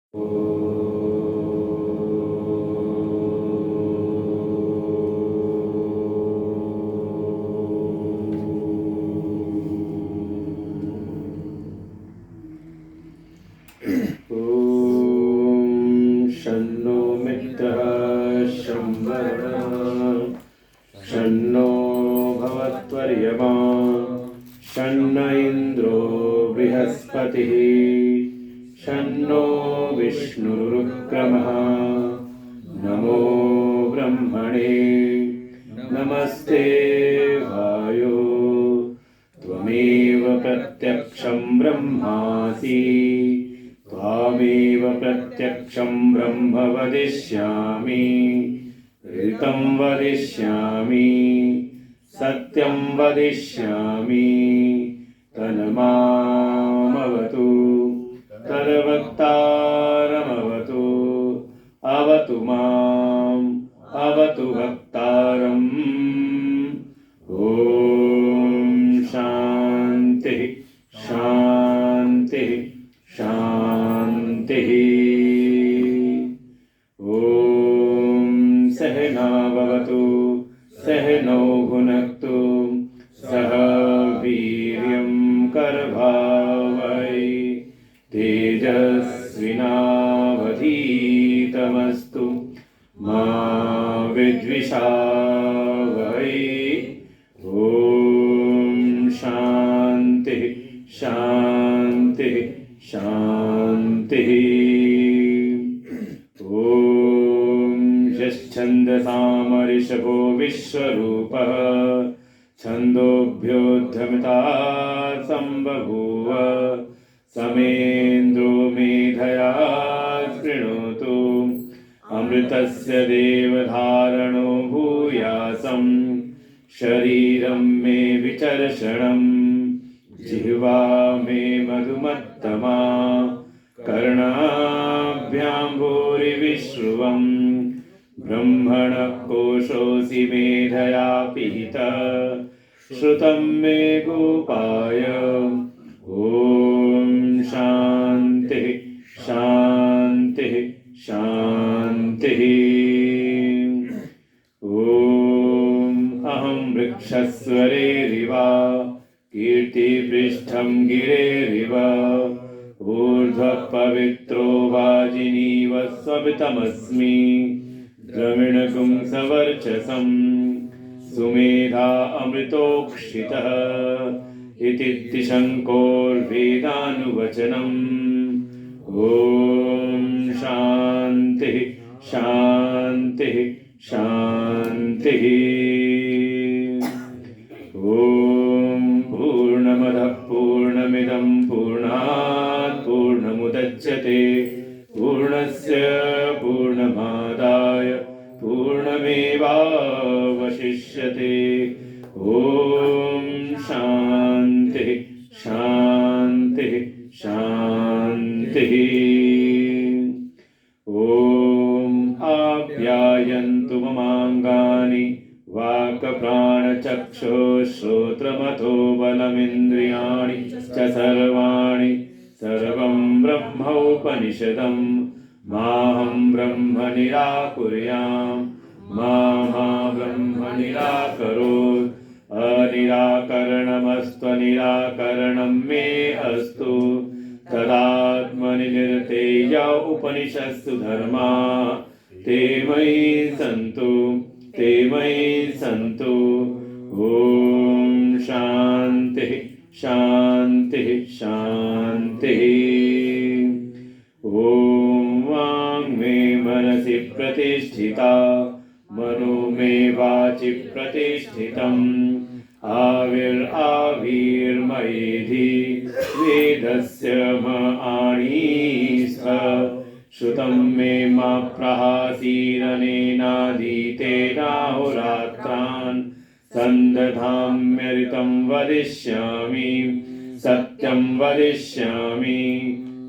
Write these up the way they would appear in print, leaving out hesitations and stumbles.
शन्नो मित्रः शं वरुणः शन्नो भवत्वर्यमा शन्न इन्द्रो बृहस्पतिः शन्नो विष्णुरुक्रमः नमो ब्रह्मणे नमस्ते वायो त्वमेव प्रत्यक्षं ब्रह्मासि त्वामेव प्रत्यक्षं ब्रह्म वदिष्यामि ऋतं वदिष्यामि सत्यं वदिष्यामि तन्मामवतु तद्वक्तारमवतु अवतु माम् अवतु वक्तारम् ॐ शान्तिः शान्तिः शान्तिः ॐ सहना भवतु सहनौ भुनक्तु सह वीर्यं करभावहै तेजस्विनावधीतमस्तु मा विद्विषावहै ॐ शान्तिः शान्तिः शान्तिः ॐ यश्छन्दसामऋषभो विश्वरूपः छन्दोभ्योद्धमिता सम्बभूव समेन्द्रो मेधया शृणोतु अमृतस्य देवधारणो भूयासं शरीरं मे विचर्षणं जिह्वा मे मधुमत्तमा कर्णाभ्यां भूरिविश्रुवं ब्रह्मणः कोशोऽसि मेधया पीतः श्रुतं मे गोपाय ॐ शान्तिः शान्तिः शान्तिः ॐ अहं वृक्षस्वरेरिव कीर्तिपृष्ठं गिरेरिव ऊर्ध्वः पवित्रो वाजिनीव स्वपितमस्मि द्रविणपुंसवर्चसं सुमेधा अमृतोक्षितः इति शङ्कोर्वेदानुवचनम् ॐ शान्तिः शान्तिः शान्तिः ॐ पूर्णमदः पूर्णमिदं पूर्णात् पूर्णमुदच्यते पूर्णस्य पूर्णमादाय पूर्णमेवावशिष्यते ॐ शान्तिः शान्तिः शान्तिः ॐ आप्यायन्तु ममाङ्गानि वाक्प्राणचक्षुश्रोत्रमथो बलमिन्द्रियाणि च सर्वाणि सर्वं ब्रह्मोपनिषदम् माहं ब्रह्म निराकुर्याम् मा ब्रह्म निराकरोत् अनिराकरणमस्त्वनिराकरणं मे अस्तु तदात्मनि निर्तेय उपनिषत्सु धर्मा ते मयि सन्तु ते मयि सन्तु ॐ शान्तिः शान्तिः शान्तिः ॐ वाङ्मे मनसि प्रतिष्ठिता मनो मे वाचि प्रतिष्ठितम् आविर्मयेधि वेदस्य आणीस्थ श्रुतं मे मा प्रहासीरनेनाधीतेनाहोरात्रान् सन्दधाम्यऋतं वदिष्यामि सत्यं वदिष्यामि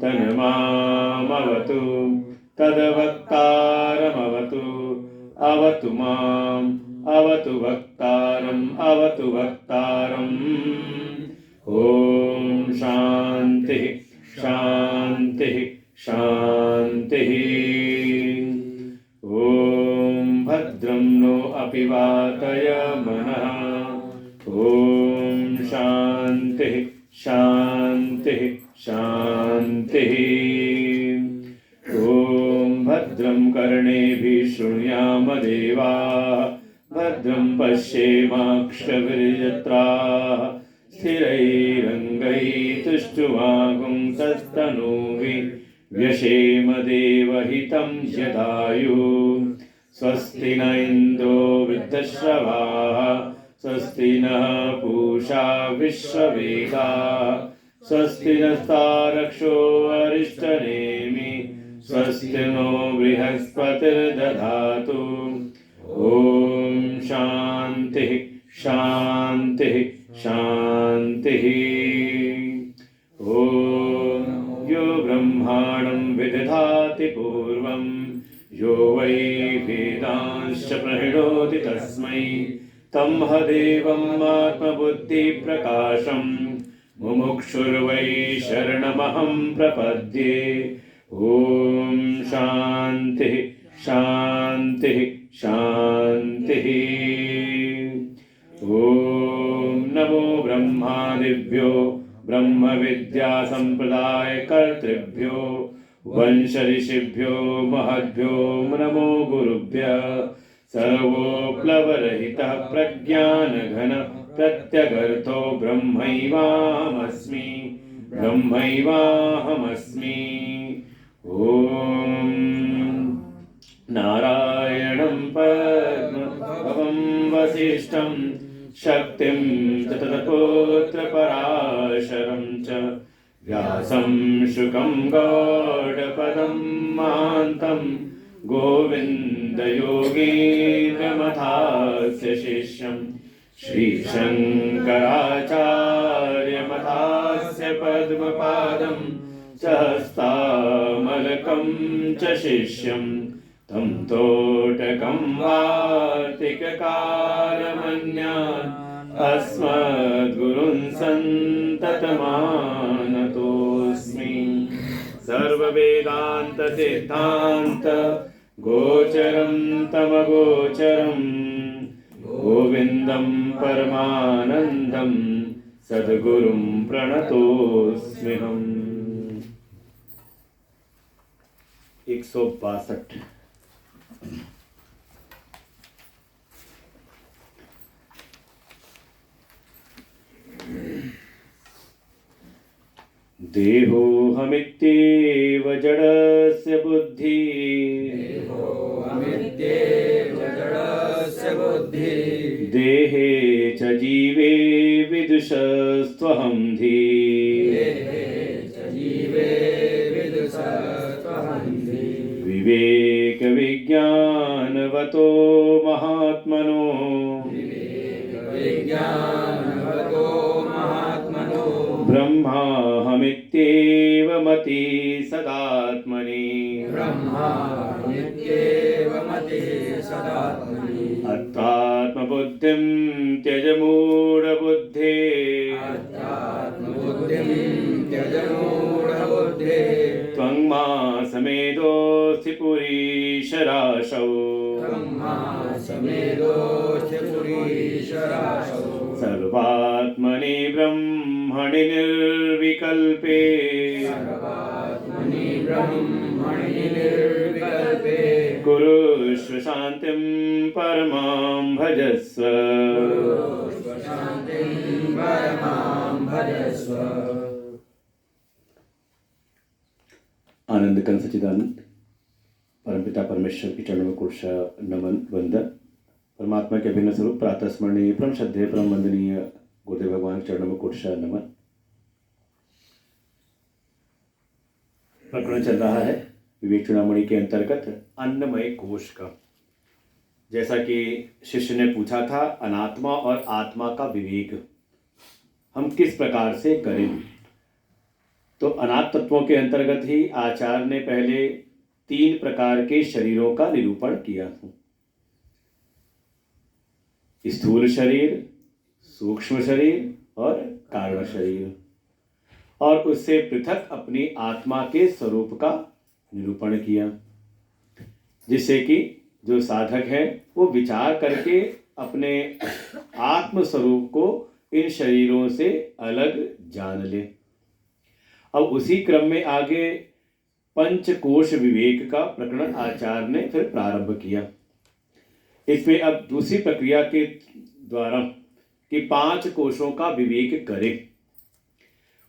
तन्मामवतु तद्वक्तारमवतु अवतु माम् अवतु वक्तारम् अवतु वक्तारम् ॐ शान्तिः शान्तिः शान्तिः शान्तिः। ॐ भद्रं नो अपि वातयमनः। ॐ शान्तिः शान्तिः शान्तिः। ॐ भद्रं कर्णेभिः शृणुयाम देवाः। भद्रं पश्येमाक्षभिर्यत्राः। स्थिरैरङ्गैः तुष्टुवागुंसस्तनूभिः व्यशेम देवहितं यदायुः। स्वस्ति न इन्द्रो वृद्धश्रवाः। स्वस्ति नः पूषा विश्ववेदाः। स्वस्ति नस्तारक्षो अरिष्टनेमि। स्वस्ति नो बृहस्पतिर्दधातु। ॐ शान्तिः शान्तिः शान्तिः। ॐ यो ब्रह्माणं विदधाति पूर्वं यो वै वेदांश्च प्रणोति तस्मै तं हदेवम् आत्मबुद्धिप्रकाशं मुमुक्षुर्वै शरणमहं प्रपद्ये। ॐ शान्तिः शान्तिः शान्तिः। ॐ नमो ब्रह्मादिभ्यो ब्रह्मविद्यासम्प्रदायकर्तृभ्यो वंशऋषिभ्यो महद्भ्यो नमो गुरुभ्यः। सर्वोप्लवरहितः प्रज्ञानघन प्रत्यगर्थो ब्रह्मैवाहमस्मि ब्रह्मैवाहमस्मि। ॐ नारायणं पद्मभवं वसिष्ठं शक्तिं च तत्पुत्रपराशरं च व्यासं शुकं गौडपदं महान्तं गोविन्दयोगीन्द्रमथास्य शिष्यं श्रीशङ्कराचार्यमथास्य पद्मपादं च हस्तामलकं च शिष्यं तं तोटकं वार्तिककालमन्यान् अस्मद्गुरुन् सन्ततमानतोऽस्मि। सर्ववेदान्तसिद्धान्त गोचरं तमगोचरं गोविन्दं परमानन्दं सद्गुरुं प्रणतोऽस्म्यहम्। 162। देहोऽहमित्येव जडस्य बुद्धिः देहे च जीवे विदुषस्त्वहं विवेकविज्ञानवतो महात्मनो ब्रह्माहमित्येव मति सदात्मनि अत्तात्मबुद्धिं त्यज मूढबुद्धे त्वं मासमेदोऽसि पुरीशराशौ सर्वात्मनि ब्रह्मणि निर्विकल्पे कुरुष्व शान्तिं परमां भजस्व आनंद कंद सच्चिदानंद परमपिता परमेश्वर की चरणों में कुर्श नमन वंदन। परमात्मा के अभिन्न स्वरूप प्रातः स्मरणीय परम श्रद्धेय परम वंदनीय गुरुदेव भगवान के चरणों में कुर्श नमन। प्रकरण चल रहा है विवेक चूड़ामणि के अंतर्गत अन्नमय कोश का। जैसा कि शिष्य ने पूछा था, अनात्मा और आत्मा का विवेक हम किस प्रकार से करें। तो अनात्म तत्वों के अंतर्गत ही आचार्य ने पहले 3 प्रकार के शरीरों का निरूपण किया था। स्थूल शरीर, सूक्ष्म शरीर और कारण शरीर, और उससे पृथक अपनी आत्मा के स्वरूप का निरूपण किया, जिससे कि जो साधक है वो विचार करके अपने आत्म स्वरूप को इन शरीरों से अलग जान ले। अब उसी क्रम में आगे पंचकोश विवेक का प्रकरण आचार्य ने फिर प्रारंभ किया। इसमें अब दूसरी प्रक्रिया के द्वारा कि 5 कोशों का विवेक करे।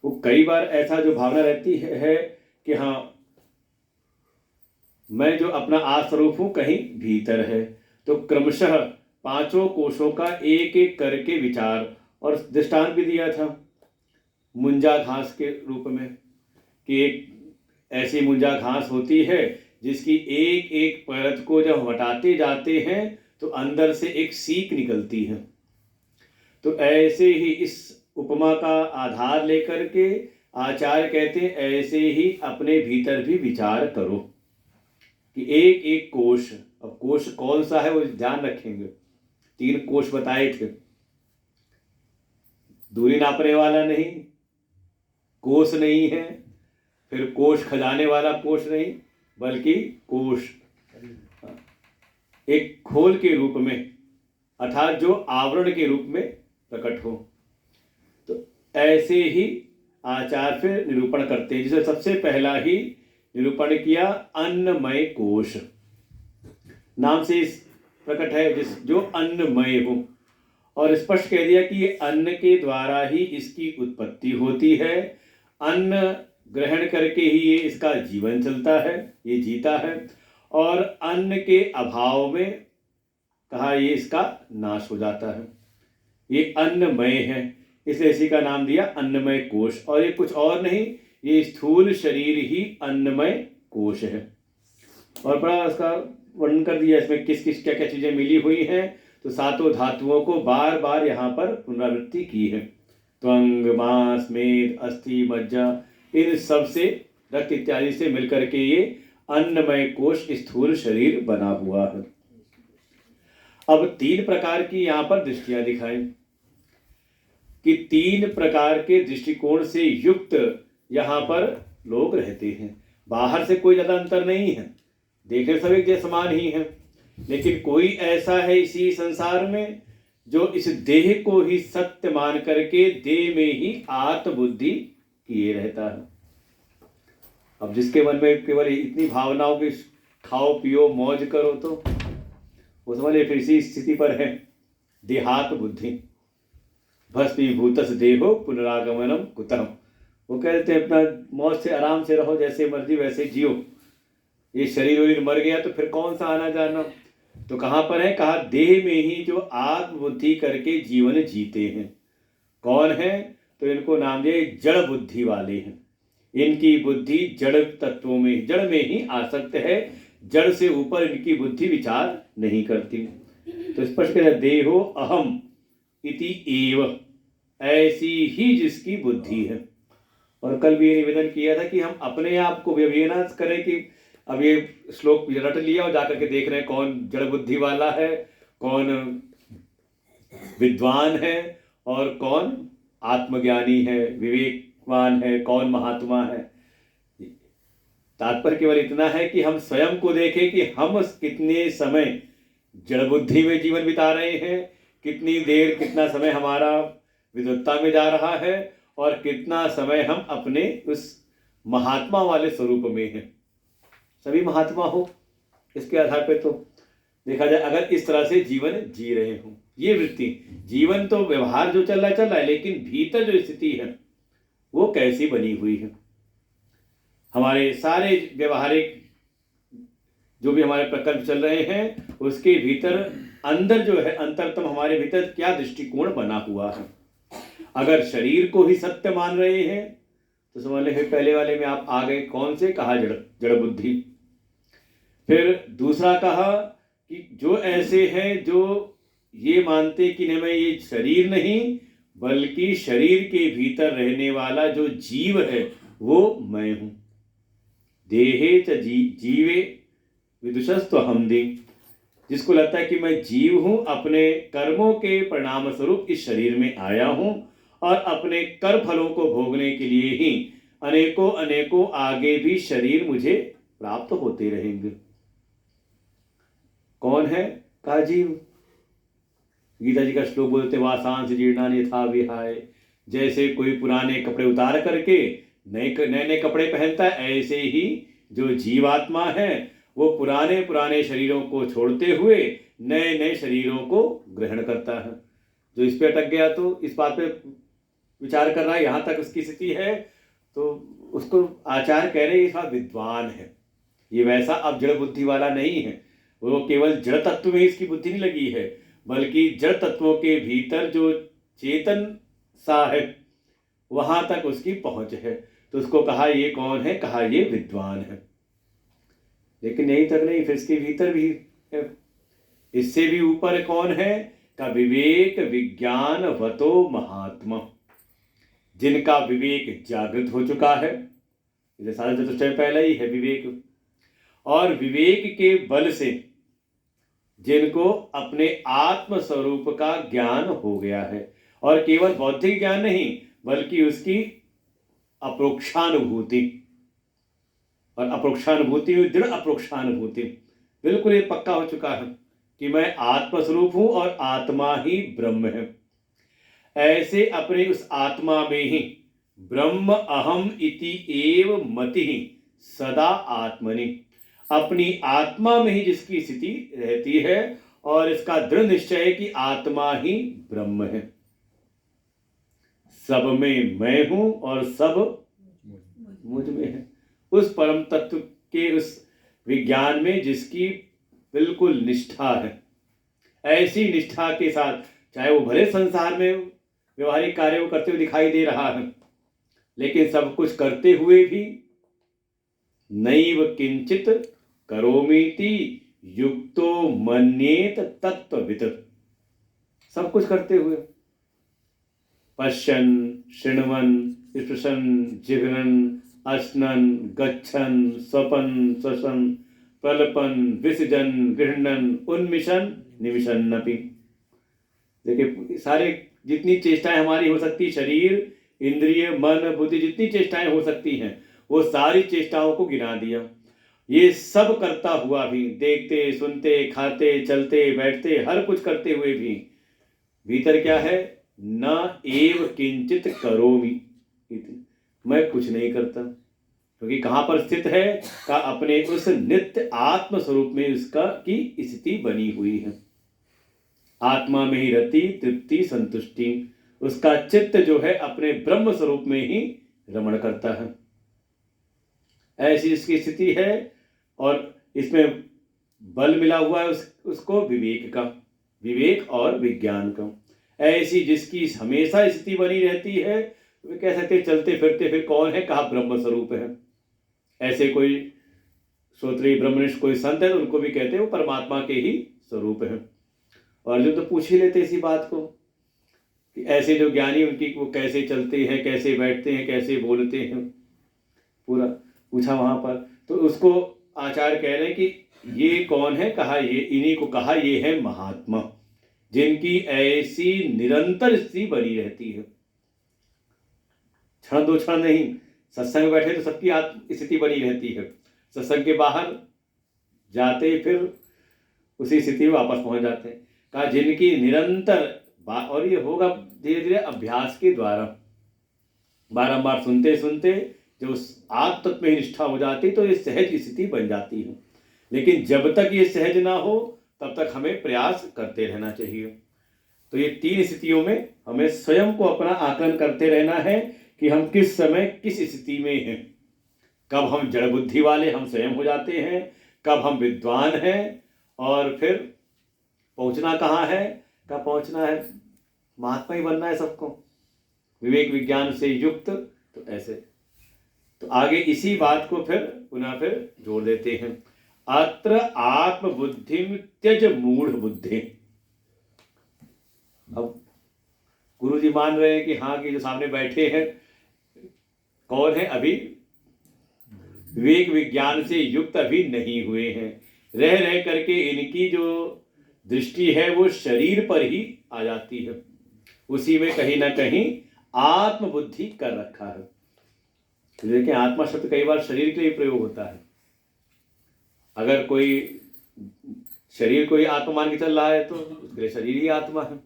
वो कई बार ऐसा जो भावना रहती है कि हाँ, मैं जो अपना आस्वरूप हूँ कहीं भीतर है, तो क्रमशः 5 कोशों का एक एक करके विचार, और दृष्टांत भी दिया था मुंजा घास के रूप में कि एक ऐसी मुंजा घास होती है जिसकी एक एक परत को जब हटाते जाते हैं तो अंदर से एक सीख निकलती है। तो ऐसे ही इस उपमा का आधार लेकर के आचार्य कहते हैं ऐसे ही अपने भीतर भी विचार करो कि एक एक कोश, अब कोश कौन सा है वो ध्यान रखेंगे। 3 कोश बताए थे, दूरी नापने वाला नहीं, कोश नहीं है, फिर कोश खजाने वाला कोश नहीं, बल्कि कोश एक खोल के रूप में, अर्थात जो आवरण के रूप में प्रकट हो। तो ऐसे ही आचार्य फिर निरूपण करते हैं, जिसे सबसे पहला ही निरूपण किया अन्नमय कोश नाम से इस प्रकट है, जिस जो अन्नमय हो, और स्पष्ट कह दिया कि ये अन्न के द्वारा ही इसकी उत्पत्ति होती है, अन्न ग्रहण करके ही ये इसका जीवन चलता है, ये जीता है, और अन्न के अभाव में कहा ये इसका नाश हो जाता है। ये अन्नमय है, इसलिए इसी का नाम दिया अन्नमय कोश। और ये कुछ और नहीं, ये स्थूल शरीर ही अन्नमय कोश है। और बड़ा उसका वर्णन कर दिया इसमें किस किस क्या क्या चीज़ें मिली हुई हैं। तो 7 धातुओं को बार बार यहाँ पर पुनरावृत्ति की है। त्वंग, मांस, मेद, अस्थि, मज्जा, इन सब से, रक्त इत्यादि से मिलकर के ये अन्नमय कोश स्थूल शरीर बना हुआ है। अब 3 प्रकार की यहाँ पर दृष्टियां दिखाएं कि 3 प्रकार के दृष्टिकोण से युक्त यहाँ पर लोग रहते हैं। बाहर से कोई ज़्यादा अंतर नहीं है, देखे सब एक जैसे समान ही है, लेकिन कोई ऐसा है इसी संसार में जो इस देह को ही सत्य मान करके देह में ही आत्मबुद्धि किए रहता है। अब जिसके मन में केवल इतनी भावनाओं की खाओ पियो मौज करो, तो वो समझ फिर इसी स्थिति पर है, देहात बुद्धि। भस्मीभूतस् देहो पुनरागमनम कुतः। वो कहते हैं अपना मौज से आराम से रहो, जैसे मर्जी वैसे जियो, ये शरीर मर गया तो फिर कौन सा आना जाना। तो कहाँ पर है, कहा देह में ही जो आत्मबुद्धि करके जीवन जीते हैं। कौन है, तो इनको नाम दिया जड़ बुद्धि वाले हैं। इनकी बुद्धि जड़ तत्वों में, जड़ में ही आसक्त है, जड़ से ऊपर इनकी बुद्धि विचार नहीं करती। तो स्पष्ट कहते देहो अहम इति एव, ऐसी ही जिसकी बुद्धि है। और कल भी ये निवेदन किया था कि हम अपने आप को ये ना करें कि अब ये श्लोक रट लिया और जाकर के देख रहे हैं कौन जड़ बुद्धि वाला है, कौन विद्वान है और कौन आत्मज्ञानी है, विवेकवान है, कौन महात्मा है। तात्पर्य केवल इतना है कि हम स्वयं को देखें कि हम कितने समय जड़ बुद्धि में जीवन बिता रहे हैं, कितनी देर कितना समय हमारा विद्वत्ता में जा रहा है, और कितना समय हम अपने उस महात्मा वाले स्वरूप में हैं। सभी महात्मा हो, इसके आधार पर तो देखा जाए अगर इस तरह से जीवन जी रहे हो, ये वृत्ति, जीवन तो व्यवहार जो चल रहा है, लेकिन भीतर जो स्थिति है वो कैसी बनी हुई है। हमारे सारे व्यवहारिक जो भी हमारे प्रकल्प चल रहे हैं उसके भीतर अंदर जो है, अंतरतम हमारे भीतर क्या दृष्टिकोण बना हुआ है। अगर शरीर को ही सत्य मान रहे हैं तो समझ लें पहले वाले में आप आ गए, कौन से, कहा जड़ बुद्धि। फिर दूसरा कहा कि जो ऐसे हैं जो ये मानते कि नहीं मैं ये शरीर नहीं बल्कि शरीर के भीतर रहने वाला जो जीव है वो मैं हूँ। देहे च जीवे विदुषस्त्व हमदि, जिसको लगता है कि मैं जीव हूँ, अपने कर्मों के परिणाम स्वरूप इस शरीर में आया हूँ और अपने कर फलों को भोगने के लिए ही अनेकों आगे भी शरीर मुझे प्राप्त होते रहेंगे। कौन है? कहा जीव। गीता जी का श्लोक बोलते, वासांस जीर्णानि यथा विहाय, जैसे कोई पुराने कपड़े उतार करके नए नए कपड़े पहनता है, ऐसे ही जो जीवात्मा है वो पुराने पुराने शरीरों को छोड़ते हुए नए नए शरीरों को ग्रहण करता है। जो इस पे अटक गया तो इस बात पे विचार कर रहा है, यहाँ तक उसकी स्थिति है, तो उसको आचार्य कह रहे हैं विद्वान है। ये वैसा अब जड़ बुद्धि वाला नहीं है, वो केवल जड़ तत्व में इसकी बुद्धि नहीं लगी है, बल्कि जड़ तत्वों के भीतर जो चेतन सा है वहां तक उसकी पहुंच है। तो उसको कहा ये कौन है? कहा ये विद्वान है। लेकिन यहीं तक नहीं, फिर इसके भीतर भी है, इससे भी ऊपर कौन है? का विवेक विज्ञान वतो महात्मा, जिनका विवेक जागृत हो चुका है, जैसे सारा चतुष्टय पहले ही है विवेक, और विवेक के बल से जिनको अपने आत्म स्वरूप का ज्ञान हो गया है, और केवल बौद्धिक ज्ञान नहीं बल्कि उसकी अप्रोक्षानुभूति, और अप्रोक्षानुभूति दृढ़ अप्रोक्षानुभूति, बिल्कुल ये पक्का हो चुका है कि मैं आत्मस्वरूप हूं और आत्मा ही ब्रह्म है। ऐसे अपने उस आत्मा में ही ब्रह्म अहम इति एव मति सदा आत्मनि, अपनी आत्मा में ही जिसकी स्थिति रहती है और इसका दृढ़ निश्चय है कि आत्मा ही ब्रह्म है। सब में मैं हूं और सब मुझ में है। उस परम तत्व के उस विज्ञान में जिसकी बिल्कुल निष्ठा है, ऐसी निष्ठा के साथ चाहे वो भले संसार में व्यवहारिक कार्यों करते हुए दिखाई दे रहा है, लेकिन सब कुछ करते हुए भी नैव किंचित करोमीति युक्तो मन्येत तत्त्ववित्, सब कुछ करते हुए पश्यन् शृण्वन् स्पृशन् जिघ्रन् अश्नन् गच्छन् स्वपन् श्वसन् प्रलपन् विसृजन् गृह्णन् उन्मिषन् निमिषन्नपि। देखिए सारे जितनी चेष्टाएं हमारी हो सकती, शरीर इंद्रिय मन बुद्धि जितनी चेष्टाएं हो सकती हैं, वो सारी चेष्टाओं को गिना दिया। ये सब करता हुआ भी, देखते सुनते खाते चलते बैठते हर कुछ करते हुए भी भीतर क्या है? न एव किंचित करोमि, मैं कुछ नहीं करता, क्योंकि कहां पर स्थित है? का अपने उस नित्य आत्म स्वरूप में उसका की स्थिति बनी हुई है। आत्मा में ही रति तृप्ति संतुष्टि, उसका चित्त जो है अपने ब्रह्म स्वरूप में ही रमण करता है। ऐसी इसकी स्थिति है, और इसमें बल मिला हुआ है उसको विवेक का, विवेक और विज्ञान का। ऐसी जिसकी हमेशा स्थिति बनी रहती है, वे कह सकते चलते फिरते फिर कौन है? कहा ब्रह्म स्वरूप है। ऐसे कोई श्रोत्रिय ब्रह्मनिष्ठ कोई संत है तो उनको भी कहते हैं वो परमात्मा के ही स्वरूप है। और जो तो पूछ ही लेते इसी बात को कि ऐसे जो ज्ञानी उनकी वो कैसे चलते हैं, कैसे बैठते हैं, कैसे बोलते हैं, पूरा पूछा वहां पर। तो उसको आचार्य कह रहे हैं कि ये कौन है? कहा ये, इन्हीं को कहा ये है महात्मा, जिनकी ऐसी निरंतर स्थिति बनी रहती है, क्षण दो क्षण नहीं। सत्संग में बैठे तो सबकी स्थिति बनी रहती है, सत्संग के बाहर जाते फिर उसी स्थिति में वापस पहुंच जाते हैं। कहा जिनकी निरंतर, और ये होगा धीरे धीरे अभ्यास के द्वारा, बारंबार सुनते सुनते जो उस आत्म तत्व में निष्ठा हो जाती तो ये सहज स्थिति बन जाती है। लेकिन जब तक ये सहज ना हो तब तक हमें प्रयास करते रहना चाहिए। तो ये तीन स्थितियों में हमें स्वयं को अपना आकलन करते रहना है कि हम किस समय किस स्थिति में हैं। कब हम जड़ बुद्धि वाले हम स्वयं हो जाते हैं, कब हम विद्वान हैं, और फिर पहुंचना कहाँ है? कब पहुंचना है? महात्मा ही बनना है सबको, विवेक विज्ञान से युक्त। तो ऐसे तो आगे इसी बात को फिर पुनः फिर जोड़ देते हैं, अत्र आत्मबुद्धि त्यज मूढ़ बुद्धि। अब गुरु जी मान रहे हैं कि हाँ, कि जो सामने बैठे हैं कौन है? अभी विवेक विज्ञान से युक्त अभी नहीं हुए हैं, रह रह करके इनकी जो दृष्टि है वो शरीर पर ही आ जाती है, उसी में कहीं ना कहीं आत्मबुद्धि कर रखा है। देखिए आत्मा शब्द कई बार शरीर के लिए प्रयोग होता है, अगर कोई शरीर को ही आत्मा मान के चल रहा है तो उसके लिए शरीर ही आत्मा है।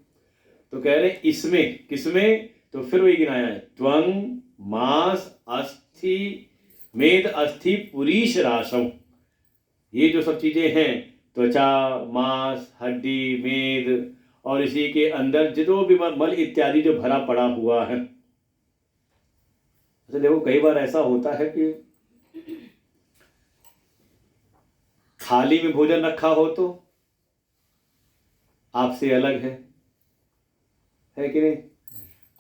तो कह रहे इसमें किसमें, तो फिर वही गिनाया है, त्वंग मांस अस्थि मेद अस्थि पुरीश राशव। ये जो सब चीजें हैं, त्वचा मांस हड्डी मेद और इसी के अंदर जो भी मल इत्यादि जो भरा पड़ा हुआ है। तो देखो कई बार ऐसा होता है कि थाली में भोजन रखा हो तो आपसे अलग है कि नहीं?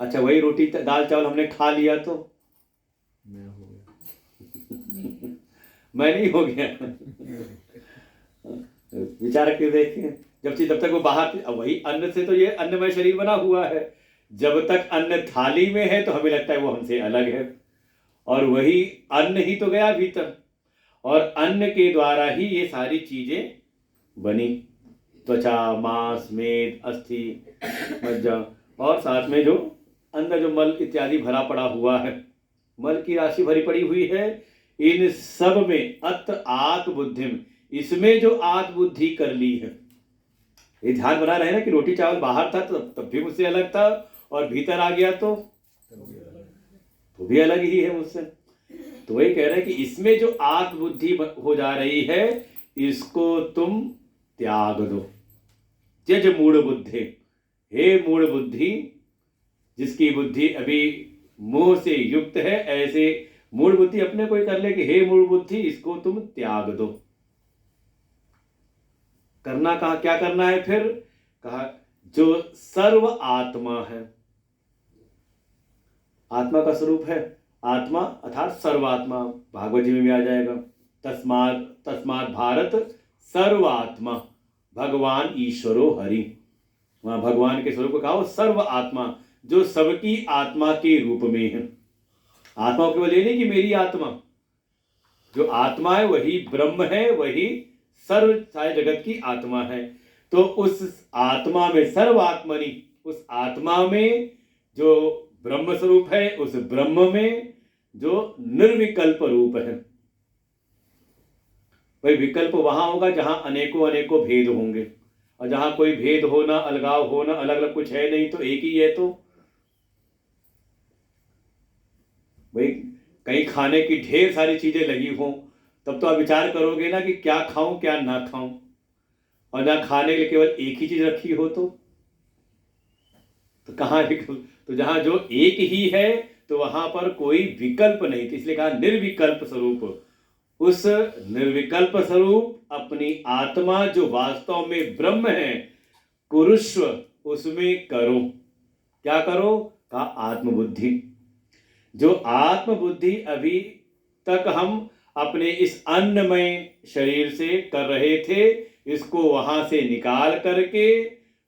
अच्छा वही रोटी दाल चावल हमने खा लिया तो मैं हो गया मैं नहीं हो गया। विचार करके देखें, जब तक वो बाहर, अब वही अन्न से तो ये अन्नमय शरीर बना हुआ है, जब तक अन्न थाली में है तो हमें लगता है वो हमसे अलग है, और वही अन्न ही तो गया भीतर, और अन्न के द्वारा ही ये सारी चीजें बनी, त्वचा मांस मेद अस्थि मज्जा, और साथ में जो अंदर जो मल इत्यादि भरा पड़ा हुआ है, मल की राशि भरी पड़ी हुई है, इन सब में अत आत्म बुद्धिम, इसमें जो आत्म बुद्धि कर ली है। ये ध्यान बना रहे ना कि रोटी चावल बाहर था तब भी मुझसे अलग था, और भीतर आ गया तो भी अलग ही है मुझसे। तो वही कह रहे हैं कि इसमें जो आत्म बुद्धि हो जा रही है, इसको तुम त्याग दो। त्यज मूढ़ बुद्धि, हे मूढ़ बुद्धि, जिसकी बुद्धि अभी मोह से युक्त है, ऐसे मूढ़ बुद्धि अपने को ही कर ले कि हे मूढ़ बुद्धि, इसको तुम त्याग दो। करना कहा, क्या करना है फिर? कहा जो सर्व आत्मा है, आत्मा का स्वरूप है, आत्मा अर्थात सर्वात्मा, भागवत जी में भी आ जाएगा, तस्मात् भारत सर्वात्मा भगवान ईश्वरो हरि। वहां भगवान के स्वरूप को कहा सर्व आत्मा, जो सबकी आत्मा के रूप में है। आत्मा केवल ये नहीं कि मेरी आत्मा, जो आत्मा है वही ब्रह्म है, वही सर्व सारे जगत की आत्मा है। तो उस आत्मा में, सर्वात्मनि, उस आत्मा में जो ब्रह्म स्वरूप है, उस ब्रह्म में जो निर्विकल्प रूप है। भाई विकल्प वहां होगा जहां अनेकों अनेकों भेद होंगे, और जहां कोई भेद होना, अलगाव होना, अलग अलग कुछ है नहीं, तो एक ही है। तो भाई कहीं खाने की ढेर सारी चीजें लगी हों, तब तो आप विचार करोगे ना कि क्या खाऊं क्या ना खाऊं, और ना खाने के लिए केवल एक ही चीज रखी हो तो कहाँ विकल्प? तो जहां जो एक ही है तो वहां पर कोई विकल्प नहीं, तो इसलिए कहा निर्विकल्प स्वरूप। उस निर्विकल्प स्वरूप अपनी आत्मा जो वास्तव में ब्रह्म है, कुरुष्व, उसमें करो। क्या करो? कहा आत्मबुद्धि। जो आत्मबुद्धि अभी तक हम अपने इस अन्नमय शरीर से कर रहे थे, इसको वहां से निकाल करके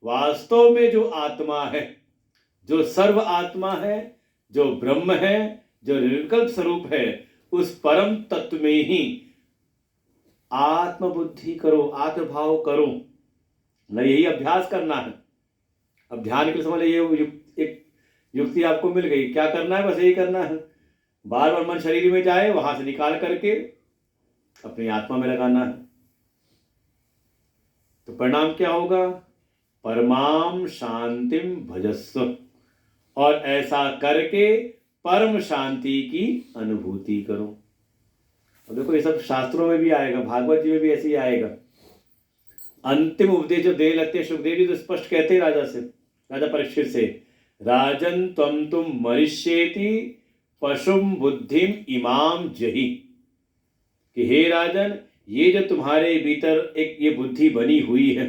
वास्तव में जो आत्मा है, जो सर्व आत्मा है, जो ब्रह्म है, जो निर्विकल्प स्वरूप है, उस परम तत्व में ही आत्मबुद्धि करो, आत्मभाव करो। न यही अभ्यास करना है। अब ध्यान के समय ये एक युक्ति आपको मिल गई, क्या करना है? बस यही करना है, बार बार मन शरीर में जाए, वहां से निकाल करके अपनी आत्मा में लगाना है। तो परिणाम क्या होगा? परमाम शांतिम भजस्व, और ऐसा करके परम शांति की अनुभूति करो। और देखो ये सब शास्त्रों में भी आएगा, भागवत जी में भी ऐसे ही आएगा। अंतिम उपदेश जो दे लगते हैं सुखदेव जी, तो स्पष्ट कहते हैं राजा परीक्षित से, राजन त्वम तुम मरिष्येति पशुम बुद्धिम इमाम जहि, कि हे राजन, ये जो तुम्हारे भीतर एक ये बुद्धि बनी हुई है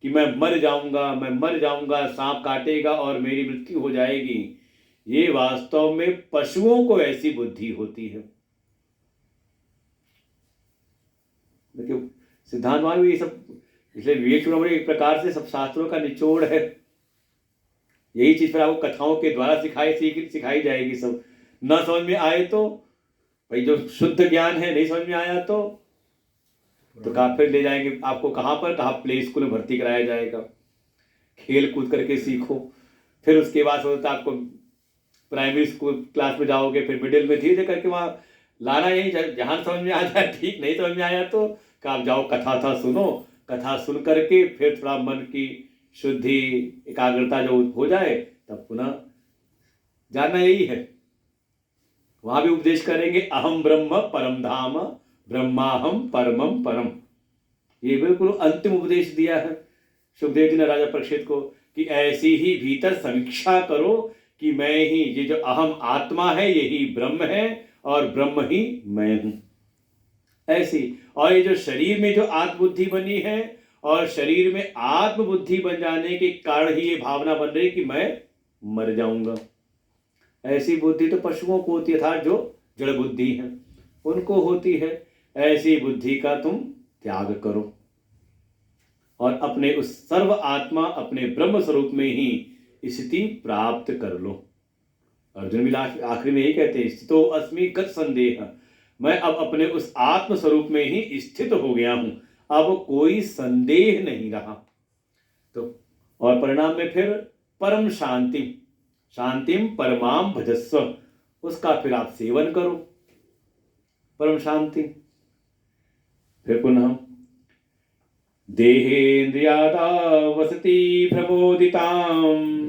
कि मैं मर जाऊंगा, सांप काटेगा और मेरी मृत्यु हो जाएगी, ये वास्तव में पशुओं को ऐसी बुद्धि होती है। देखिए सिद्धांत में भी ये सब, इसलिए विवेक चूड़ामणि एक प्रकार से सब शास्त्रों का निचोड़ है। यही चीज फिर आपको कथाओं के द्वारा सिखाई जाएगी। सब न समझ में आए तो भाई, जो शुद्ध ज्ञान है, नहीं समझ में आया तो कहा फिर ले जाएंगे आपको कहाँ पर, कहा प्ले स्कूल में भर्ती कराया जाएगा, खेल कूद करके सीखो। फिर उसके बाद होता आपको प्राइमरी स्कूल क्लास में जाओगे, फिर मिडिल में, धीरे धीरे करके वहाँ लाना, यही जहाँ समझ में आ जाए ठीक, नहीं समझ में आया तो कि आप जाओ कथा था सुनो, कथा सुन करके फिर थोड़ा मन की शुद्धि एकाग्रता जो हो जाए तब पुनः जाना, यही है। वहां भी उपदेश करेंगे अहम ब्रह्म परम धाम ब्रह्माहम परमम परम। ये बिल्कुल अंतिम उपदेश दिया है सुखदेव जी ने राजा परीक्षित को कि ऐसी ही भीतर समीक्षा करो कि मैं ही, ये जो अहम आत्मा है यही ब्रह्म है और ब्रह्म ही मैं हूं। ऐसी, और ये जो शरीर में जो आत्मबुद्धि बनी है और शरीर में आत्मबुद्धि बन जाने के कारण ही ये भावना बन रही कि मैं मर जाऊंगा। ऐसी बुद्धि तो पशुओं को होती है, अर्थात जो जड़ बुद्धि है उनको होती है। ऐसी बुद्धि का तुम त्याग करो और अपने उस सर्व आत्मा अपने ब्रह्म स्वरूप में ही स्थिति प्राप्त कर लो। अर्जुन भी आखिरी में यही कहते हैं स्थितो अस्मि गत संदेह, मैं अब अपने उस आत्म स्वरूप में ही स्थित हो गया हूं, अब कोई संदेह नहीं रहा। तो और परिणाम में फिर परम शांति, शांतिम परमाम भजस्व, उसका फिर आप सेवन करो परम शांति। फिर पुनः देहेन्द्रियादा वसति प्रमोदिताम्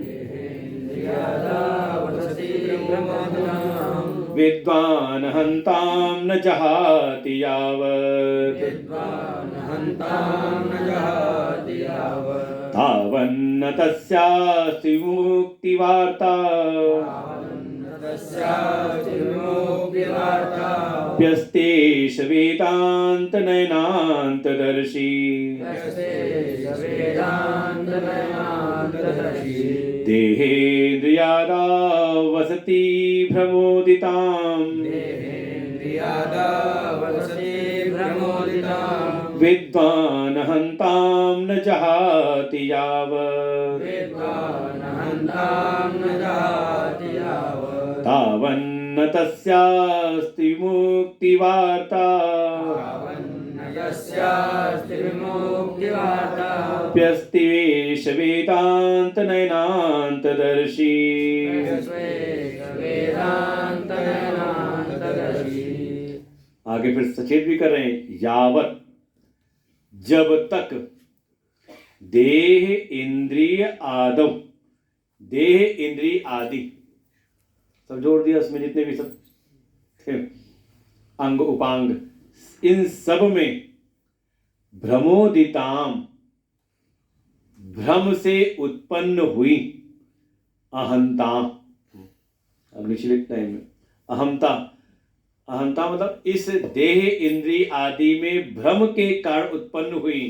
विद्वान् हन्तां न जहाति यावत् तावन्न तस्यास्ति मुक्तिवार्ता प्यस्तेष वेदान्त नयनान्तदर्शी देहेन्द्रियादा वसति भ्रमोदिताम् विद्वान् हन्तां न जहाति यावत् तावन्न तस्यास्ति मुक्तिवार्ता प्यस्तेष वेदान्त नयनान्तदर्शी। आगे फिर सचेत भी कर रहे हैं यावत, जब तक देह इंद्रिय आदौ, देह इंद्रिय आदि सब जोड़ दिया उसमें, जितने भी सब थे अंग उपांग, इन सब में भ्रमोदिताम, भ्रम से उत्पन्न हुई अहंता, अब नीचे लिखता है अहमता, अहंता मतलब इस देह इंद्रिय आदि में भ्रम के कारण उत्पन्न हुई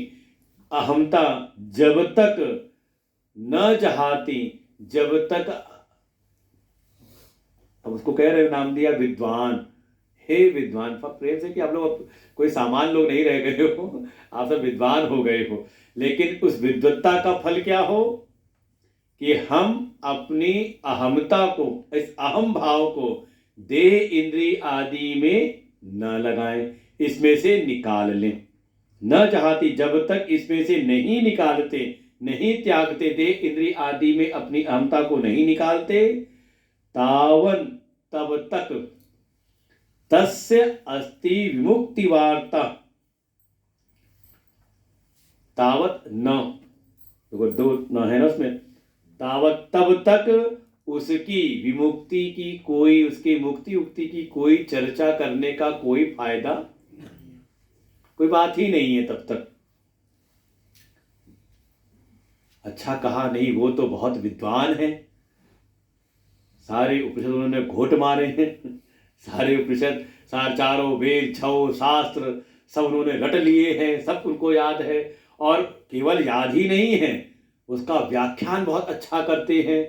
अहमता, जब तक न जहाती, जब तक, अब उसको कह रहे नाम दिया विद्वान। हे विद्वान, प्रेम से कि आप लोग कोई सामान्य लोग नहीं रह गए हो, आप सब विद्वान हो गए हो। लेकिन उस विद्वत्ता का फल क्या हो कि हम अपनी अहमता को, इस अहम भाव को देह इंद्रिय आदि में न लगाएं, इसमें से निकाल लें। न चाहती, जब तक इसमें से नहीं निकालते, नहीं त्यागते, देह इंद्रिय आदि में अपनी अहमता को नहीं निकालते, तावन, तब तक तस्य अस्ति विमुक्ति वार्ता, तावत न, तो दो न है ना उसमें, तावत तब तक उसकी विमुक्ति की कोई, उसकी मुक्ति उक्ति की कोई चर्चा करने का कोई फायदा, कोई बात ही नहीं है तब तक। अच्छा कहा नहीं, वो तो बहुत विद्वान है, सारे उपनिषद उन्होंने घोट मारे हैं, सारे उपनिषद, चारों वेद, छौ शास्त्र सब उन्होंने रट लिए हैं, सब उनको याद है। और केवल याद ही नहीं है, उसका व्याख्यान बहुत अच्छा करते हैं,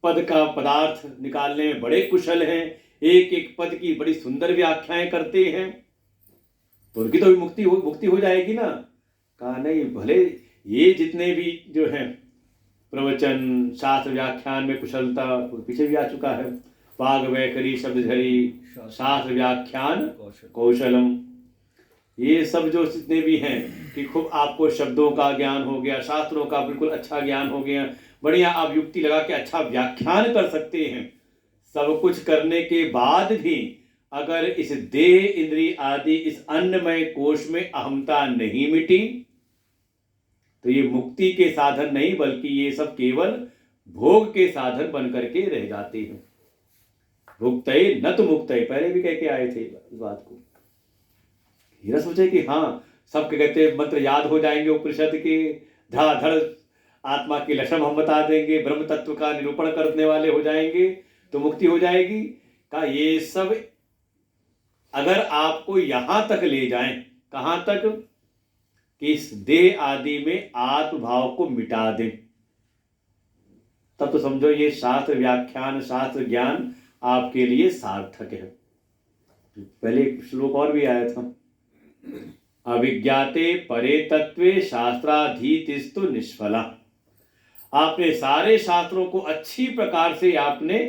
पद का पदार्थ निकालने में बड़े कुशल हैं, एक एक पद की बड़ी सुंदर व्याख्याएं करते हैं, तो उनकी तो मुक्ति हो जाएगी ना। कहा नहीं, भले ये जितने भी जो हैं प्रवचन शास्त्र व्याख्यान में कुशलता, पीछे भी आ चुका है, वाग वैखरी शब्दधरी शास्त्र व्याख्यान कौशलम, ये सब जो जितने भी हैं कि खूब आपको शब्दों का ज्ञान हो गया, शास्त्रों का बिल्कुल अच्छा ज्ञान हो गया, बढ़िया आप युक्ति लगा के अच्छा व्याख्यान कर सकते हैं। सब कुछ करने के बाद भी अगर इस देह इंद्रिय आदि इस अन्नमय कोश में अहमता नहीं मिटी तो ये मुक्ति के साधन नहीं बल्कि ये सब केवल भोग के साधन बन करके रह जाते हैं। भुक्तये न तो मुक्तये, पहले भी कह के आए थे इस बात को। ये ना सोचे कि हाँ सबके कहते मंत्र याद हो जाएंगे उपनिषद के, धड़ाधड़ आत्मा के लक्षण हम बता देंगे, ब्रह्म तत्व का निरूपण करने वाले हो जाएंगे तो मुक्ति हो जाएगी। का ये सब अगर आपको यहां तक ले जाएं, कहां तक कि इस देह आदि में आत्मभाव को मिटा दें, तब तो समझो ये शास्त्र व्याख्यान शास्त्र ज्ञान आपके लिए सार्थक है। पहले श्लोक और भी आया था, अविज्ञाते परे तत्वे शास्त्राधीतिस्तु निष्फला। आपने सारे शास्त्रों को अच्छी प्रकार से आपने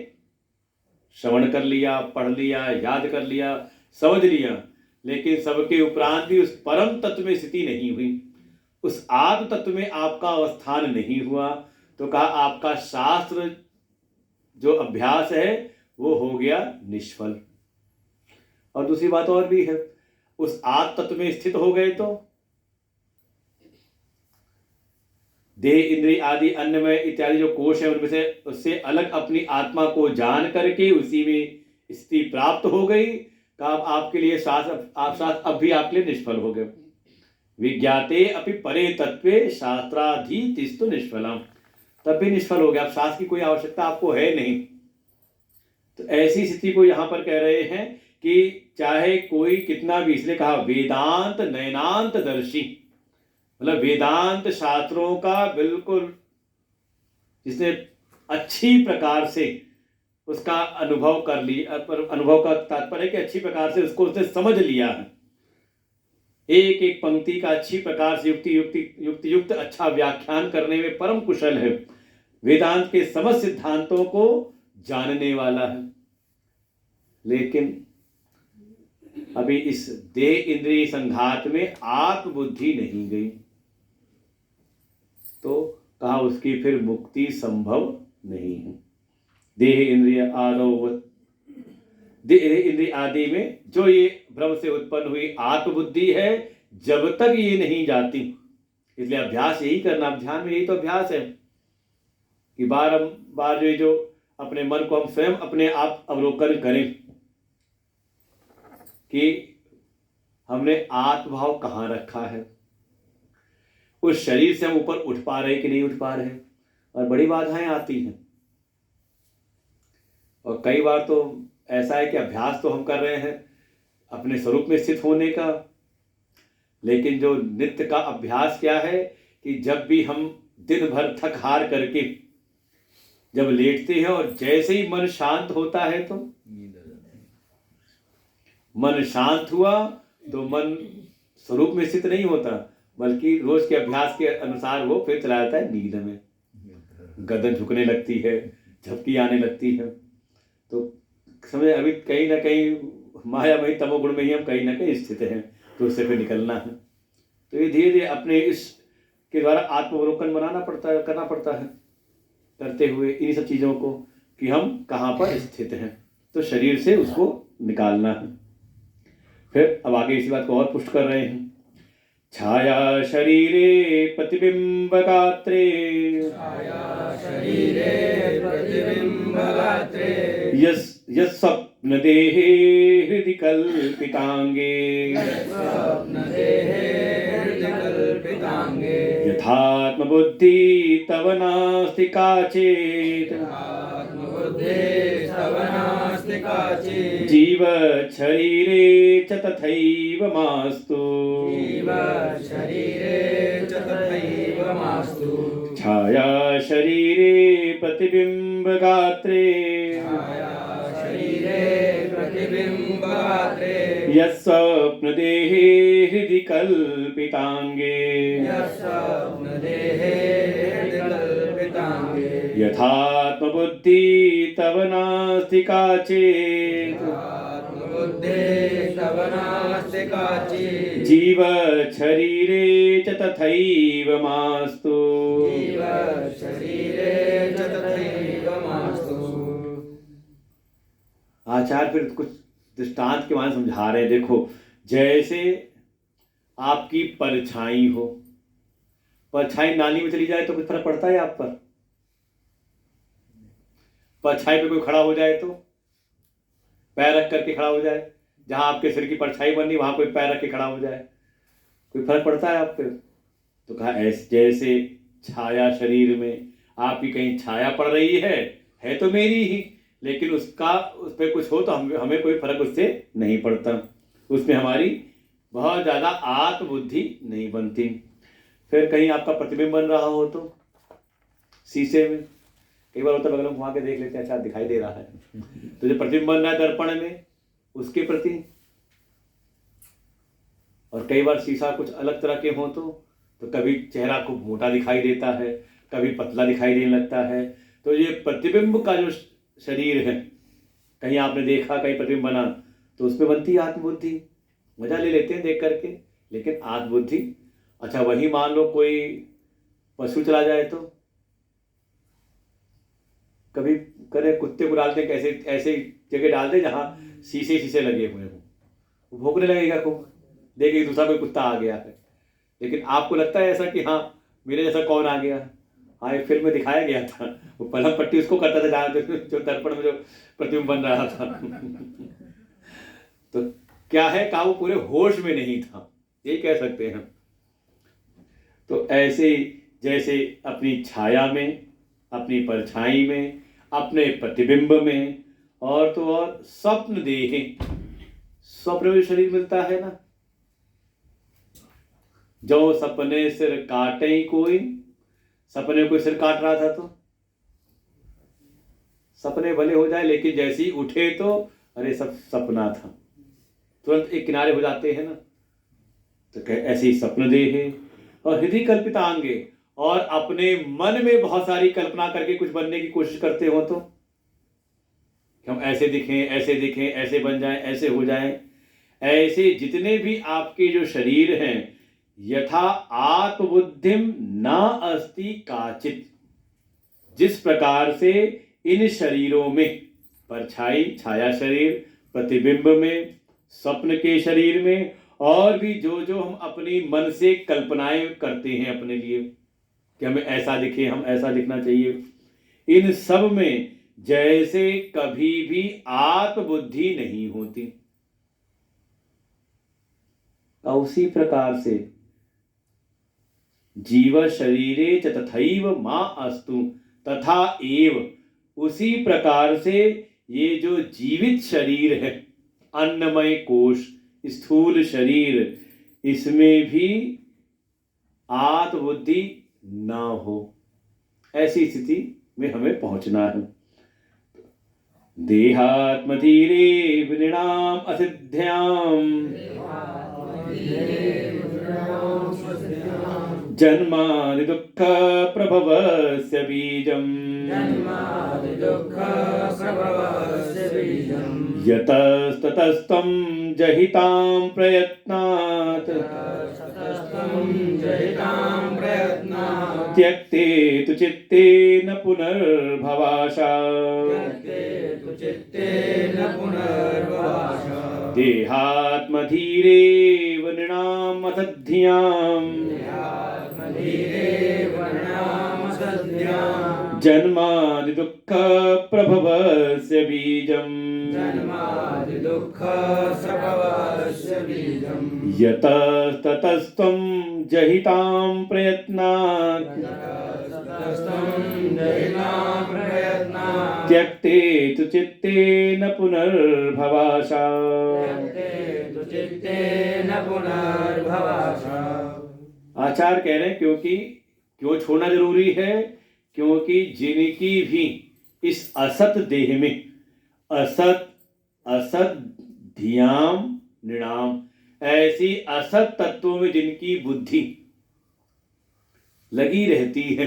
श्रवण कर लिया, पढ़ लिया, याद कर लिया, समझ लिया, लेकिन सबके उपरांत भी उस परम तत्व में स्थिति नहीं हुई, उस आत्म तत्व में आपका अवस्थान नहीं हुआ, तो कहा आपका शास्त्र जो अभ्यास है वो हो गया निष्फल। और दूसरी बात और भी है, उस आत्म तत्व में स्थित हो गए तो देह इंद्रिय आदि अन्नमय इत्यादि जो कोश है उनमें से उससे अलग अपनी आत्मा को जान करके उसी में स्थिति प्राप्त हो गई, का आपके लिए शास्त्र अब भी आपके लिए निष्फल हो गए। विज्ञाते अपि परे तत्वे शास्त्राधीतिस्तु निष्फलम, तब भी निष्फल हो गया। अब शास्त्र की कोई आवश्यकता आपको है नहीं। तो ऐसी स्थिति को यहाँ पर कह रहे हैं कि चाहे कोई कितना भी, इसलिए कहा वेदांत नयनांत दर्शी, मतलब वेदांत शास्त्रों का बिल्कुल जिसने अच्छी प्रकार से उसका अनुभव कर लिया, पर अनुभव का तात्पर्य है कि अच्छी प्रकार से उसको उसने समझ लिया है, एक एक पंक्ति का अच्छी प्रकार से युक्त अच्छा व्याख्यान करने में परम कुशल है, वेदांत के समस्त सिद्धांतों को जानने वाला है। लेकिन अभी इस देह इंद्रिय संघात में आत्मबुद्धि नहीं गई, तो कहा उसकी फिर मुक्ति संभव नहीं है। देह इंद्रिय इंद्रिय आदि में जो ये भ्रम से उत्पन्न हुई आत्मबुद्धि है, जब तक ये नहीं जाती, इसलिए अभ्यास यही करना, ध्यान में यही तो अभ्यास है कि बार जो अपने मन को हम स्वयं अपने आप अवलोकन करें कि हमने आत्मभाव कहाँ रखा है, उस शरीर से हम ऊपर उठ पा रहे कि नहीं उठ पा रहे, और बड़ी बाधाएं आती हैं। और कई बार तो ऐसा है कि अभ्यास तो हम कर रहे हैं अपने स्वरूप में स्थित होने का, लेकिन जो नित्य का अभ्यास क्या है कि जब भी हम दिन भर थक हार करके जब लेटते हैं और जैसे ही मन शांत होता है तो मन शांत हुआ तो मन स्वरूप में स्थित नहीं होता, बल्कि रोज के अभ्यास के अनुसार वो फिर चला जाता है नींद में, गर्दन झुकने लगती है, झपकी आने लगती है। तो समझे अभी कहीं ना कहीं मायामयी तमोगुण में ही हम कहीं ना कहीं स्थित हैं, तो उससे फिर निकलना है। तो ये धीरे धीरे अपने इस के द्वारा आत्मावलोकन करना पड़ता है, करते हुए इन सब चीज़ों को कि हम कहाँ पर स्थित हैं, तो शरीर से उसको निकालना है। फिर अब आगे इसी बात को और पुष्ट कर रहे हैं, छाया शरीरे प्रतिबिंब गात्रे, यस् स्वप्न देहे हृदि कल्पितांगे, यथात्म बुद्धि तव नास्ति काचित्, जीव शरीरे च तथैव मास्तु, छाया शरीरे प्रतिबिंब गात्रे, यस्वप्न देहे हृदि कल्पितांगे, यथात्म बुद्धि तव नास्ति काचित्, जीव शरीरे च तथैव मास्तु। आचार्य फिर कुछ दृष्टांत के माध्यम समझा रहे हैं। देखो, जैसे आपकी परछाई हो, परछाई नाली में चली जाए तो कुछ फर्क पड़ता है आप पर? परछाई पे कोई खड़ा हो जाए तो पैर रख करके खड़ा हो जाए, जहां आपके सिर की परछाई बनी वहां कोई पैर रख के खड़ा हो जाए, कोई फर्क पड़ता है आप पे? तो कहा ऐसे जैसे छाया शरीर में आपकी कहीं छाया पड़ रही है तो मेरी ही, लेकिन उस पर कुछ हो तो हमें कोई फर्क उससे नहीं पड़ता, उसमें हमारी बहुत ज़्यादा आत्मबुद्धि नहीं बनती। फिर कहीं आपका प्रतिबिंब बन रहा हो तो शीशे में, कई बार होता है बगल में घुमा के देख लेते हैं, अच्छा दिखाई दे रहा है, तो जो प्रतिबिंब बन रहा है दर्पण में उसके प्रति, और कई बार शीशा कुछ अलग तरह के हो तो कभी चेहरा खूब मोटा दिखाई देता है, कभी पतला दिखाई देने लगता है। तो ये प्रतिबिंब का जो शरीर है, कहीं आपने देखा कहीं प्रतिबिंब बना तो उसमें बनती है आत्मबुद्धि, मजा ले लेते हैं देख करके, लेकिन आत्मबुद्धि। अच्छा, वही मान लो कोई पशु चला जाए तो कभी करे, कुत्ते को डालते कैसे ऐसे जगह डाल दे जहाँ शीशे लगे हुए हों, वो भौंकने लगेगा खूब, देखेगी दूसरा कोई कुत्ता आ गया है। लेकिन आपको लगता है ऐसा कि हाँ मेरे जैसा कौन आ गया? हाँ, एक फिल्म में दिखाया गया था, वो पलंग पट्टी उसको करता था जहाँ जो दर्पण में जो प्रतिबिंब बन रहा था। तो क्या है, कहा वो पूरे होश में नहीं था, ये कह सकते हैं। तो ऐसे जैसे अपनी छाया में, अपनी परछाई में, अपने प्रतिबिंब में, और तो और स्वप्न देह, स्वप्न में शरीर मिलता है ना, जो सपने सिर काटे कोई, सपने कोई सिर काट रहा था तो सपने भले हो जाए, लेकिन जैसे ही उठे तो अरे सब सपना था, तुरंत एक किनारे हो जाते हैं ना। तो ऐसे ही स्वप्न देह और हृदय कल्पितांगे, और अपने मन में बहुत सारी कल्पना करके कुछ बनने की कोशिश करते हो तो हम ऐसे दिखें, ऐसे दिखें, ऐसे बन जाएं, ऐसे हो जाएं। ऐसे जितने भी आपके जो शरीर हैं, यथा आत्मबुद्धिम न अस्ति काचित, जिस प्रकार से इन शरीरों में, परछाई छाया शरीर, प्रतिबिंब में, स्वप्न के शरीर में, और भी जो जो हम अपनी मन से कल्पनाएं करते हैं अपने लिए कि हमें ऐसा दिखे, हम ऐसा दिखना चाहिए, इन सब में जैसे कभी भी आत्मबुद्धि नहीं होती। उसी प्रकार से जीव शरीरे च तथैव मा अस्तु, तथा एव, उसी प्रकार से ये जो जीवित शरीर है, अन्नमय कोश, स्थूल शरीर, इसमें भी आत्मबुद्धि ना हो, ऐसी स्थिति में हमें पहुंचना है। देहात्मधीरे विनृणाम असिद्ध्याम जन्मादि दुःख प्रभवस्य बीजम् यतस्ततस्तं जहितां प्रयत्नात् त्यक्ते तु चित्तेन पुनर्भवाशा देहात्मधीरेव नृणाम् असद्ध्याम् जन्मादि दुःख प्रभवस्य बीजम् यतस्ततस्त्वं जहितां प्रयत्नात् त्यक्ते तु चित्तेन पुनर्भवाशा। आचार्य कह रहे हैं क्यों छोड़ना जरूरी है? क्योंकि जिनकी भी इस असत देह में, असत धियाम नृणाम, ऐसी असत तत्वों में जिनकी बुद्धि लगी रहती है,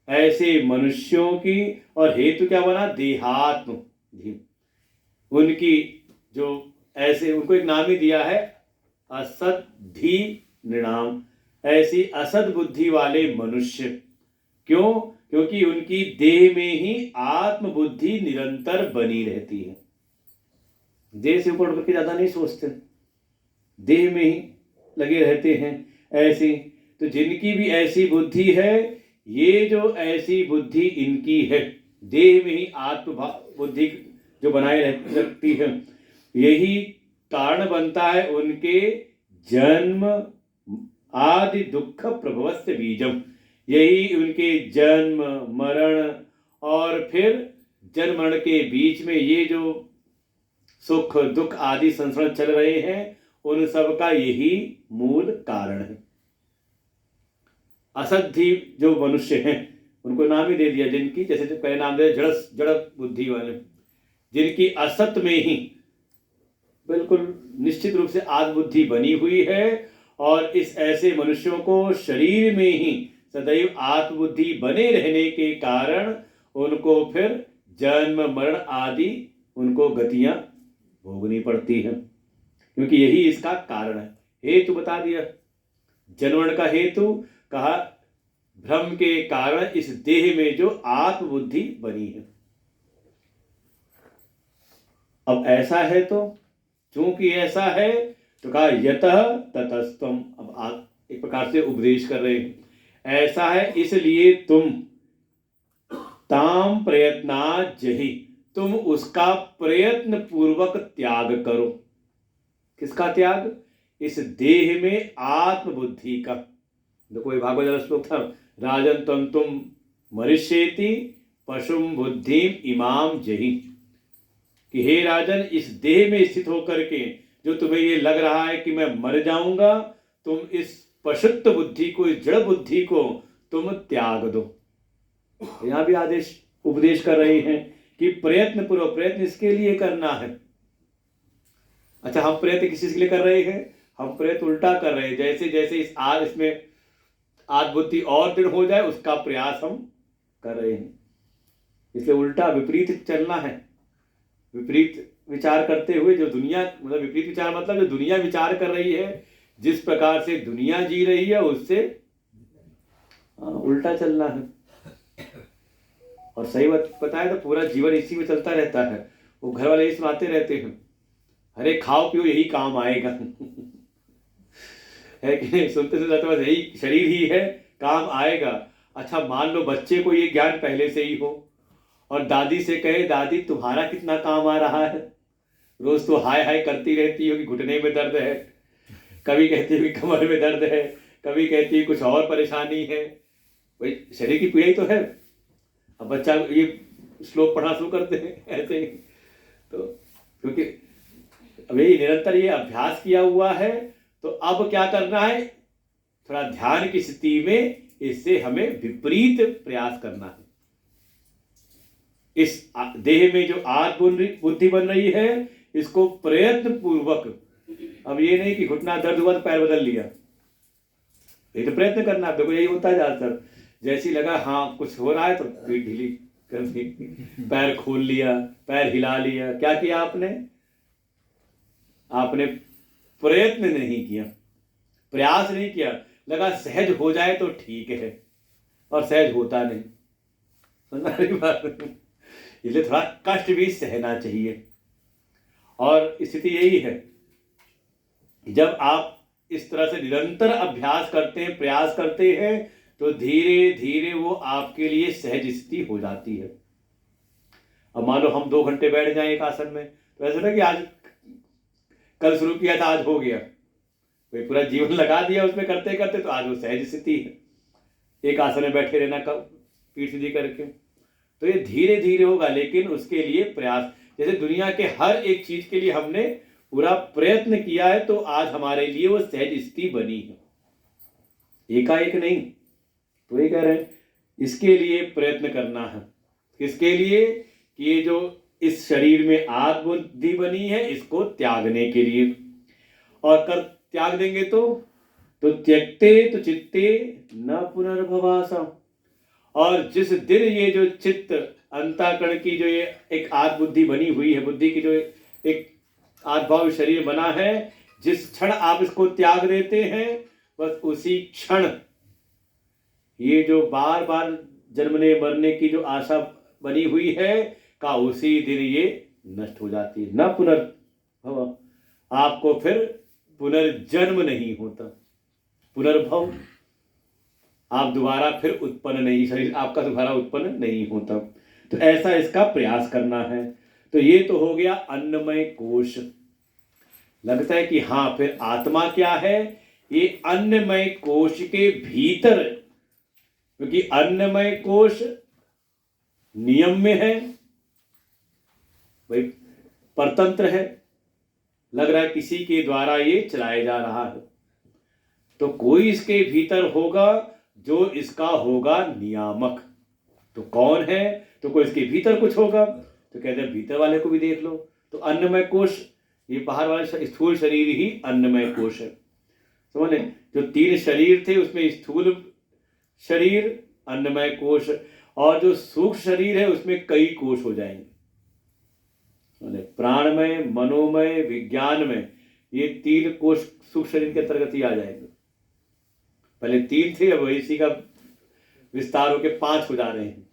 ऐसे मनुष्यों की, और हेतु क्या बना? देहात्म, उनकी जो ऐसे, उनको एक नाम ही दिया है असत धी नृणाम, ऐसी असत बुद्धि वाले मनुष्य। क्यों? क्योंकि उनकी देह में ही आत्म बुद्धि निरंतर बनी रहती है। देह से ऊपर उठ करके ज़्यादा नहीं सोचते, देह में ही लगे रहते हैं। ऐसी तो जिनकी भी ऐसी बुद्धि है, ये जो ऐसी बुद्धि इनकी है, देह में ही आत्म बुद्धि जो बनाए रखती है, यही कारण बनता है उनके जन्म आदि दुख प्रभवस्य बीजम। यही उनके जन्म मरण और फिर जन्म मरण के बीच में ये जो सुख दुख आदि संस्करण चल रहे हैं, उन सब का यही मूल कारण है। असद्धि जो मनुष्य हैं, उनको नाम ही दे दिया, जिनकी जैसे जो पहले नाम दिया जड़ बुद्धि वाले, जिनकी असत में ही बिल्कुल निश्चित रूप से आत्म बुद्धि बनी हुई है, और इस ऐसे मनुष्यों को शरीर में ही सदैव आत्म बुद्धि बने रहने के कारण उनको फिर जन्म मरण आदि उनको गतियां भोगनी पड़ती हैं, क्योंकि यही इसका कारण है। हेतु बता दिया, जन्म मरण का हेतु कहा भ्रम के कारण इस देह में जो आत्म बुद्धि बनी है। अब ऐसा है तो चूंकि ऐसा है तो कहा यतः ततस्तम। अब आप एक प्रकार से उपदेश कर रहे हैं, ऐसा है इसलिए तुम ताम प्रयत्ना जहि, तुम उसका प्रयत्न पूर्वक त्याग करो। किसका त्याग? इस देह में आत्म बुद्धि का। देखो ये भागवत श्लोक था, राजन तुम मरिष्येति पशुम बुद्धिम इमाम जहि, कि हे राजन, इस देह में स्थित होकर के जो तुम्हें ये लग रहा है कि मैं मर जाऊंगा, तुम इस पशुत्व बुद्धि को, इस जड़ बुद्धि को तुम त्याग दो। यहां भी आदेश उपदेश कर रहे हैं कि प्रयत्न पूर्वक, प्रयत्न इसके लिए करना है। अच्छा, हम प्रयत्न किस चीज के लिए कर रहे हैं? हम प्रयत्न उल्टा कर रहे हैं, जैसे जैसे इसमें आत्म बुद्धि और दृढ़ हो जाए उसका प्रयास हम कर रहे हैं। इसलिए उल्टा विपरीत चलना है। विपरीत विचार करते हुए जो दुनिया, मतलब विपरीत विचार मतलब जो दुनिया विचार कर रही है, जिस प्रकार से दुनिया जी रही है उससे उल्टा चलना है। और सही बात बताए तो पूरा जीवन इसी में चलता रहता है। वो घर वाले यही सुनाते रहते हैं, अरे खाओ पियो यही काम आएगा है कि नहीं? सुनते सुनते बस यही शरीर ही है, काम आएगा। अच्छा, मान लो बच्चे को ये ज्ञान पहले से ही हो और दादी से कहे, दादी तुम्हारा कितना काम आ रहा है, रोज तो हाय हाय करती रहती हो कि घुटने में दर्द है, कभी कहती हो कि कमर में दर्द है, कभी कहती है कुछ और परेशानी है। भाई शरीर की पीड़ा ही तो है। अब बच्चा ये श्लोक पढ़ना शुरू करते हैं ऐसे ही, तो क्योंकि अब यही निरंतर ये अभ्यास किया हुआ है, तो अब क्या करना है, थोड़ा ध्यान की स्थिति में इससे हमें विपरीत प्रयास करना है। इस देह में जो आत्म बुद्धि बन रही है, इसको प्रयत्न पूर्वक, अब ये नहीं कि घुटना दर्द हुआ तो पैर बदल लिया, ये तो प्रयत्न करना। देखो यही होता है ज्यादातर, जैसे ही लगा हाँ कुछ हो रहा है तो पीठ ढीली कर दी, पैर खोल लिया, पैर हिला लिया। क्या किया आपने? आपने प्रयत्न नहीं किया, प्रयास नहीं किया, लगा सहज हो जाए तो ठीक है, और सहज होता नहीं। समझ रही बात? इसलिए थोड़ा कष्ट भी सहना चाहिए। और स्थिति यही है, जब आप इस तरह से निरंतर अभ्यास करते हैं, प्रयास करते हैं, तो धीरे धीरे वो आपके लिए सहज स्थिति हो जाती है। अब मान लो हम 2 घंटे बैठ जाएं एक आसन में, तो ऐसा ना कि आज कल शुरू किया था आज हो गया, कोई पूरा जीवन लगा दिया उसमें करते करते, तो आज वो सहज स्थिति है एक आसन में बैठे रहना, पीठ सीधी करके। तो ये धीरे धीरे होगा, लेकिन उसके लिए प्रयास, जैसे दुनिया के हर एक चीज के लिए हमने पूरा प्रयत्न किया है, तो आज हमारे लिए वो सहज स्थिति बनी है, एकाएक नहीं। तो ये कह रहे हैं इसके लिए प्रयत्न करना है। किसके लिए? कि ये जो इस शरीर में आत्म बुद्धि बनी है, इसको त्यागने के लिए। और कर त्याग देंगे तो त्यक्ते तो चित्ते न पुनर्भवासा। और जिस दिन ये जो चित्त अंतःकरण की जो ये एक आत्म बुद्धि बनी हुई है, बुद्धि की जो एक आत्मभाव शरीर बना है, जिस क्षण आप इसको त्याग देते हैं, बस उसी क्षण ये जो बार बार जन्मने मरने की जो आशा बनी हुई है, का उसी दिन ये नष्ट हो जाती है। न भव, आपको फिर पुनर्जन्म नहीं होता, पुनर्भव, आप दोबारा फिर उत्पन्न नहीं, शरीर आपका दोबारा उत्पन्न नहीं होता। तो ऐसा इसका प्रयास करना है। तो ये तो हो गया अन्नमय कोश। लगता है कि हाँ, फिर आत्मा क्या है? ये अन्नमय कोश के भीतर, क्योंकि अन्नमय कोश नियम में है, भाई परतंत्र है, लग रहा है किसी के द्वारा ये चलाया जा रहा है। तो कोई इसके भीतर होगा जो इसका होगा नियामक। तो कौन है? तो कोई इसके भीतर कुछ होगा। तो कहते हैं भीतर वाले को भी देख लो। तो अन्नमय कोश, ये बाहर वाला स्थूल शरीर ही अन्नमय कोश है। समझ लें, जो 3 शरीर थे उसमें स्थूल शरीर अन्नमय कोश, और जो सूक्ष्म शरीर है उसमें कई कोश हो जाएंगे। प्राणमय, मनोमय, विज्ञानमय, ये 3 कोश सूक्ष्म शरीर के अंतर्गत ही आ जाएंगे। पहले 3 थे, अब इसी का विस्तार होकर 5 हो जा रहे हैं।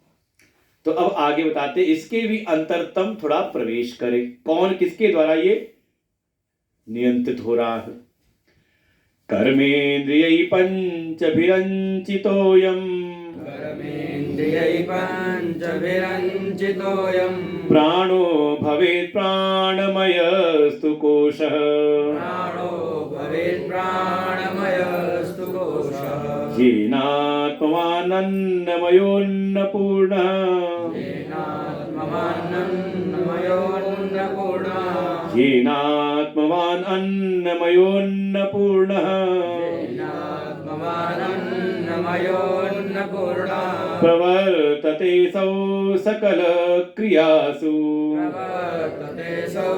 तो अब आगे बताते, इसके भी अंतरतम थोड़ा प्रवेश करे। कौन, किसके द्वारा ये नियंत्रित हो रहा है? कर्मेन्द्रियैः पञ्चभिरञ्चितोऽयम्, कर्मेन्द्रियैः पञ्चभिरञ्चितोऽयम्, प्राणो भवेत् प्राणमयस्तु कोशः, प्राणो भवेत् प्राणमयस्तु कोशः, येनात्मवानन्नमयोऽन्नपूर्णः, येनात्मवानन्नमयोऽन्नपूर्णः, येनात्मवान् अन्नमयोऽन्नपूर्णः, येनात्मवानन्नमयोऽन्नपूर्णः, प्रवर्तते सौ सकलक्रियासु, प्रवर्तते सौ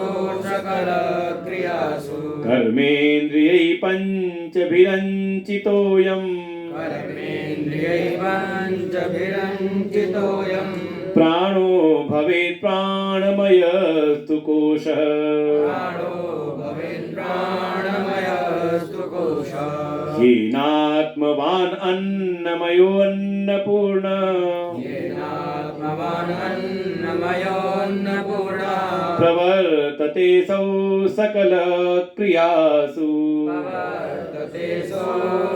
सकलक्रियासु, कर्मेन्द्रियैः पञ्चभिरञ्चितोऽयम्, कर्मेन्द्रियैः पञ्चभिरञ्चितोऽयम्, प्राणो भवेत् प्राणमयस्तु कोशः, प्राणो भवेत् प्राणमयस्तु कोशः, येनात्मवान् अन्नमयोऽन्नपूर्णः, येनात्मवान् अन्नमयोऽन्नपूर्णः, प्रवर्तते सौ सकलक्रियासु, प्रवर्तते सौ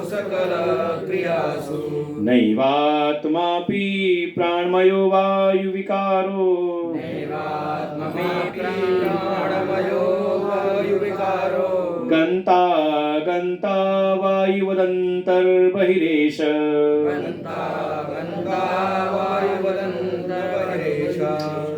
सकलक्रियासु, नैवात्मापि प्राणमयो वायुविकारो, नैवात्ममेपि प्राणमयो वायुविकारो, गन्ता गन्ता वायुवदन्तर्बहिरेष, गन्ता गन्ता वायुवदन्तर्बहिरेष,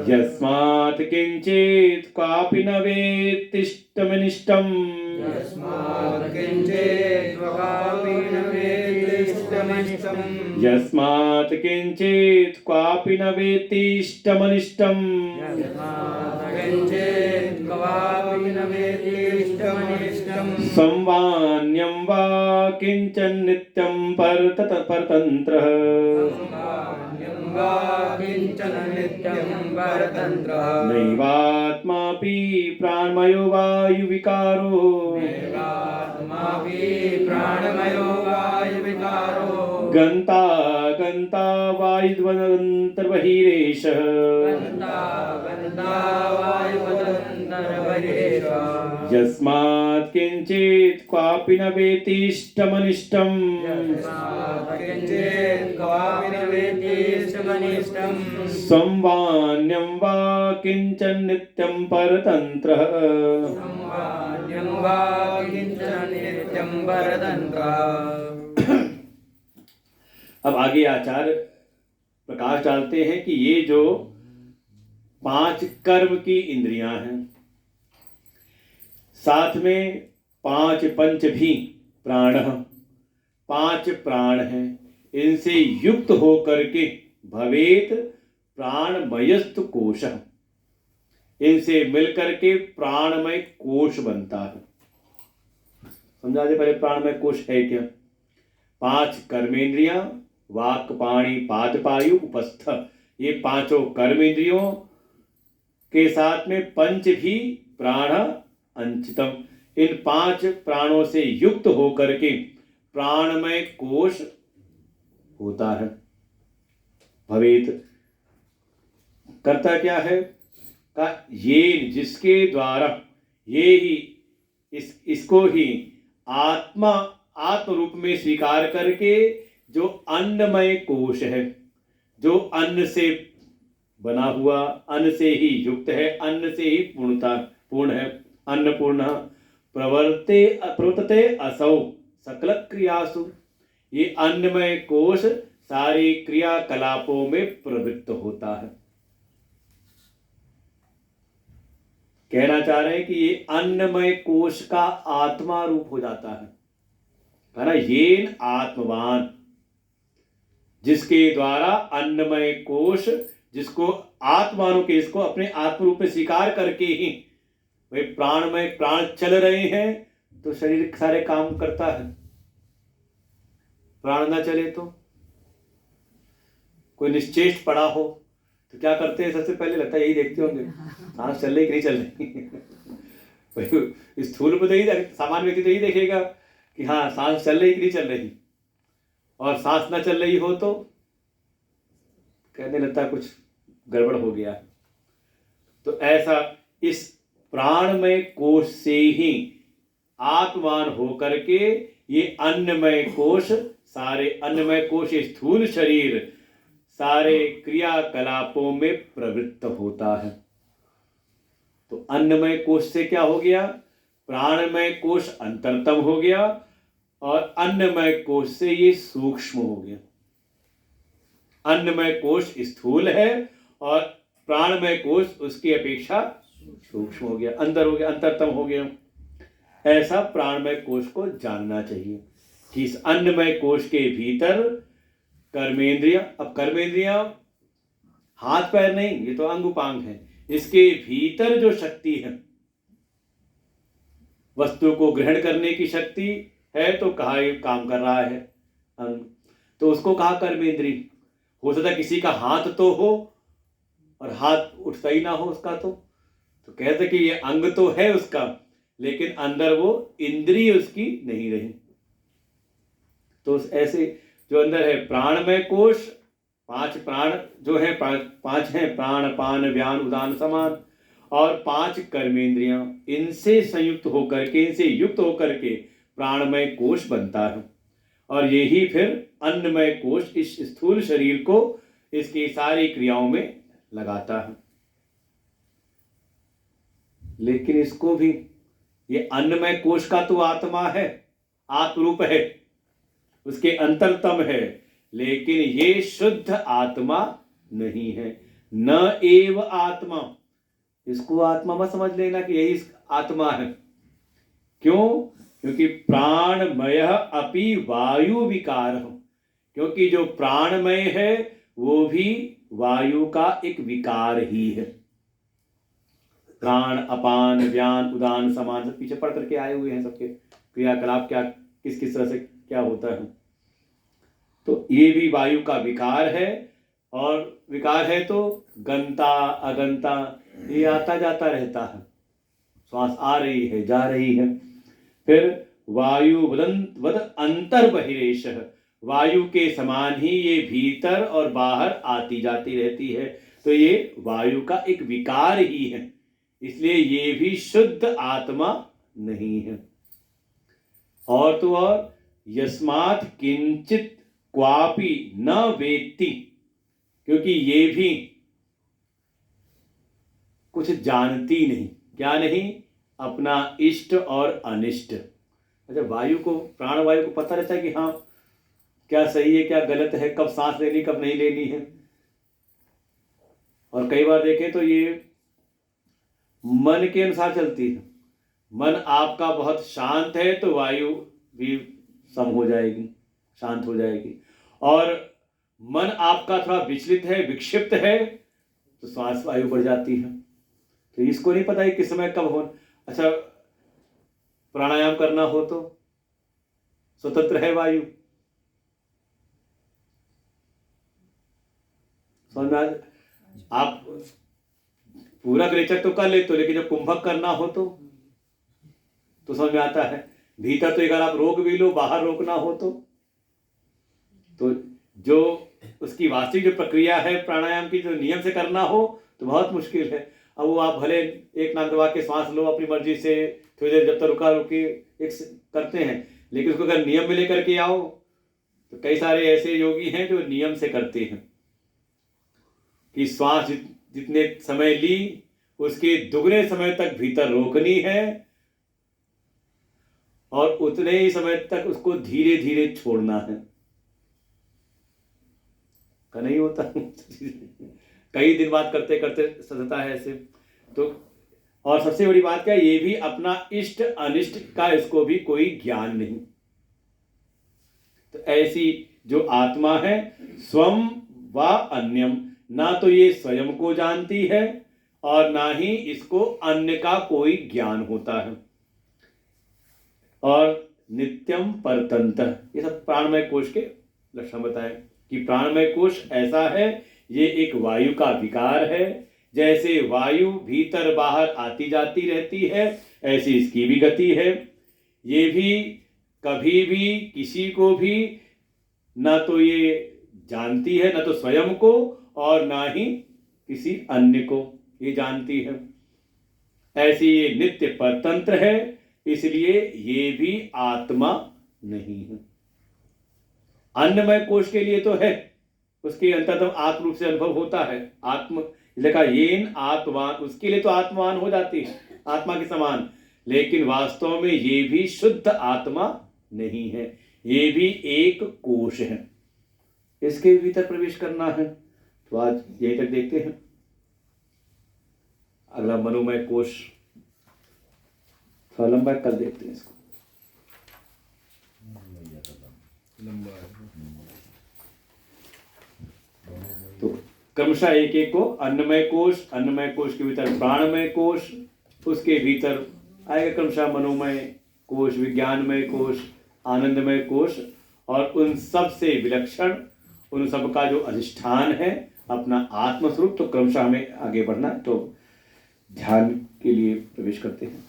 यस्मात् किञ्चित् क्वापि न वेत्तिष्ठमनिष्टम्, यस्मात् किञ्चित् क्वापि न वेत्तिष्ठमनिष्टम्, यस्मात् किञ्चित् क्वापि न वेत्तिष्ठमनिष्टम्, यस्मात् किञ्चित् क्वापि न वेत्तिष्ठमनिष्टम्, संवान्यं वा किञ्चन नित्यं परतन्त्रः, संवान्यं वा किञ्चन नित्यं परतन्त्रः, नैवात्मापि प्राणमयो वायुविकारो, नैवात्मापि प्राणमयो वायुविकारो, गन्ता गन्ता वायुवदन्तर्बहिरेष, गन्ता गन्ता वायुवदन्तर्बहिरेष, यस्मात् किञ्चित् क्वापि न वेत्तिष्ठमनिष्टम्, यस्मात् किञ्चित् क्वापि न वेत्तिष्ठमनिष्टम्, संवान्यं वा किञ्चन नित्यं परतन्त्रः, संवान्यं वा किञ्चन नित्यं परतन्त्रः। अब आगे आचार्य प्रकाश डालते हैं कि ये जो 5 कर्म की इंद्रियां हैं, साथ में 5 पंच भी प्राण, 5 प्राण हैं, इनसे युक्त हो करके भवेत प्राणमयस्तु कोश, इनसे मिलकर के प्राणमय कोश बनता है। समझा दे पहले प्राणमय कोश है क्या? 5 कर्मेंद्रियां, वाक पाणी पाद पायु उपस्थ, ये 5 कर्मेंद्रियों के साथ में पंच भी प्राण अंचितम, इन 5 प्राणों से युक्त होकर के प्राणमय कोश होता है। भवेत करता क्या है? का ये जिसके द्वारा ये ही इसको ही आत्म रूप में स्वीकार करके जो अन्नमय कोश है, जो अन्न से बना हुआ, अन्न से ही युक्त है, अन्न से ही पूर्ण है, अन्नपूर्ण प्रवर्तते असौ सकल क्रियासु। ये अन्नमय कोश सारी क्रियाकलापों में प्रवृत्त होता है। कहना चाह रहे हैं कि ये अन्नमय कोश का आत्मा रूप हो जाता है। कहना येन आत्मवान, जिसके द्वारा अन्नमय कोश, जिसको आत्मानों के, इसको अपने आत्म रूप में स्वीकार करके ही भाई प्राणमय प्राण चल रहे हैं तो शरीर सारे काम करता है। प्राण ना चले तो, कोई निश्चेष्ट पड़ा हो तो क्या करते हैं? सबसे पहले लगता है यही देखते होंगे सांस चल रही कि नहीं चल रही। स्थूल को तो यही, सामान्य व्यक्ति तो यही देखेगा कि हाँ सांस चल रही कि नहीं चल रही, और सांस ना चल रही हो तो कहने लगता कुछ गड़बड़ हो गया। तो ऐसा इस प्राणमय कोश से ही आत्मान होकर के ये अन्नमय कोश, सारे अन्नमय कोश, स्थूल शरीर सारे क्रियाकलापों में प्रवृत्त होता है। तो अन्नमय कोश से क्या हो गया? प्राणमय कोश अंतरतम हो गया और अन्नमय कोश से ये सूक्ष्म हो गया। अन्नमय कोश स्थूल है और प्राणमय कोश उसकी अपेक्षा सूक्ष्म हो गया, अंदर हो गया, अंतरतम हो गया। ऐसा प्राणमय कोश को जानना चाहिए कि इस अन्नमय कोश के भीतर कर्मेंद्रिया, अब कर्मेंद्रिया हाथ पैर नहीं, ये तो अंग उपांग है, इसके भीतर जो शक्ति है, वस्तु को ग्रहण करने की शक्ति है, तो कहा ये काम कर रहा है अंग, तो उसको कहा कर्मेंद्री। हो सकता है किसी का हाथ तो हो और हाथ उठता ही ना हो उसका, तो कहते कि ये अंग तो है उसका, लेकिन अंदर वो इंद्रिय उसकी नहीं रही। तो ऐसे जो अंदर है प्राणमय कोश, 5 प्राण जो है, 5 हैं, प्राण अपान व्यान उदान समान, और 5 कर्मेंद्रियां, इनसे संयुक्त होकर के, इनसे युक्त होकर के प्राणमय कोश बनता है। और यही फिर अन्नमय कोश इस स्थूल शरीर को इसकी सारी क्रियाओं में लगाता है। लेकिन इसको भी, ये अन्नमय कोश का तो आत्मा है, आत्मरूप है, उसके अंतरतम है, लेकिन ये शुद्ध आत्मा नहीं है। न एव आत्मा, इसको आत्मा मत समझ लेना कि यही आत्मा है। क्यों? क्योंकि प्राणमय अपि वायु विकार, क्योंकि जो प्राणमय है वो भी वायु का एक विकार ही है। प्राण अपान व्यान उदान समान सब पीछे पढ़ करके आए हुए हैं, सबके क्रियाकलाप क्या किस किस तरह से क्या होता है। तो ये भी वायु का विकार है, और विकार है तो गंता अगंता ये आता जाता रहता है, श्वास आ रही है जा रही है। फिर वायु वद अंतर बहिरेश, वायु के समान ही ये भीतर और बाहर आती जाती रहती है। तो ये वायु का एक विकार ही है, इसलिए ये भी शुद्ध आत्मा नहीं है। और तो और यस्मात् किंचित क्वापि न वेत्ति, क्योंकि ये भी कुछ जानती नहीं। क्या नहीं? अपना इष्ट और अनिष्ट। अच्छा, वायु को, प्राणवायु को पता रहता है कि हाँ क्या सही है क्या गलत है, कब सांस लेनी कब नहीं लेनी है। और कई बार देखें तो ये मन के अनुसार चलती है। मन आपका बहुत शांत है तो वायु भी सम हो जाएगी, शांत हो जाएगी। और मन आपका थोड़ा विचलित है, विक्षिप्त है, तो श्वास वायु बढ़ जाती है। तो इसको नहीं पता है किस समय कब हो। अच्छा, प्राणायाम करना हो तो स्वतंत्र है वायु, समझ में आप पूरा रेचक तो कर लेते हो, लेकिन जब कुंभक करना हो तो समझ में आता है। भीतर तो अगर आप रोक भी लो, बाहर रोकना हो तो जो उसकी वास्तविक जो प्रक्रिया है प्राणायाम की, जो नियम से करना हो तो बहुत मुश्किल है। अब वो आप भले एक नाक दबा के सांस लो अपनी मर्जी से, थोड़ी देर जब तक रुका रुकी एक करते हैं, लेकिन उसको अगर नियम में लेकर के आओ तो कई सारे ऐसे योगी हैं जो नियम से करते हैं कि श्वास जितने समय ली उसके दुगने समय तक भीतर रोकनी है और उतने ही समय तक उसको धीरे धीरे छोड़ना है। का नहीं होता कई दिन बाद करते करते सजता है ऐसे। तो और सबसे बड़ी बात क्या, ये भी अपना इष्ट अनिष्ट का इसको भी कोई ज्ञान नहीं। तो ऐसी जो आत्मा है स्वम व अन्यम, ना तो ये स्वयं को जानती है और ना ही इसको अन्य का कोई ज्ञान होता है। और नित्यम परतंत्र, ये सब प्राणमय कोश के लक्षण बताएं कि प्राणमय कोश ऐसा है, ये एक वायु का विकार है। जैसे वायु भीतर बाहर आती जाती रहती है ऐसी इसकी भी गति है। ये भी कभी भी किसी को भी ना तो ये जानती है, ना तो स्वयं को और ना ही किसी अन्य को ये जानती है। ऐसी ये नित्य परतंत्र है, इसलिए ये भी आत्मा नहीं है। अन्नमय कोश के लिए तो है, उसके अंतरतम आत्म रूप से अनुभव होता है। आत्म लिखा येन आत्मान, उसके लिए तो आत्मान हो जाती है आत्मा के समान, लेकिन वास्तव में ये भी शुद्ध आत्मा नहीं है, ये भी एक कोश है, इसके भीतर प्रवेश करना है। तो आज यहीं तक देखते हैं। अगला मनोमय कोश थोड़ा लंबा कल देखते हैं इसको। तो क्रमशः एक एक को अन्नमय कोश के भीतर प्राणमय कोश, उसके भीतर आएगा क्रमशः मनोमय कोश, विज्ञानमय कोश, आनंदमय कोश, और उन सब से विलक्षण उन सब का जो अधिष्ठान है अपना आत्मस्वरूप। तो क्रमशः हमें आगे बढ़ना, तो ध्यान के लिए प्रवेश करते हैं।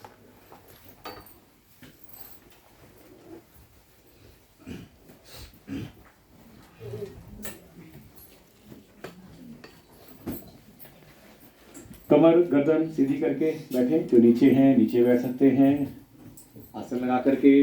कमर गर्दन सीधी करके बैठे, जो नीचे हैं नीचे बैठ सकते हैं, आसन लगा करके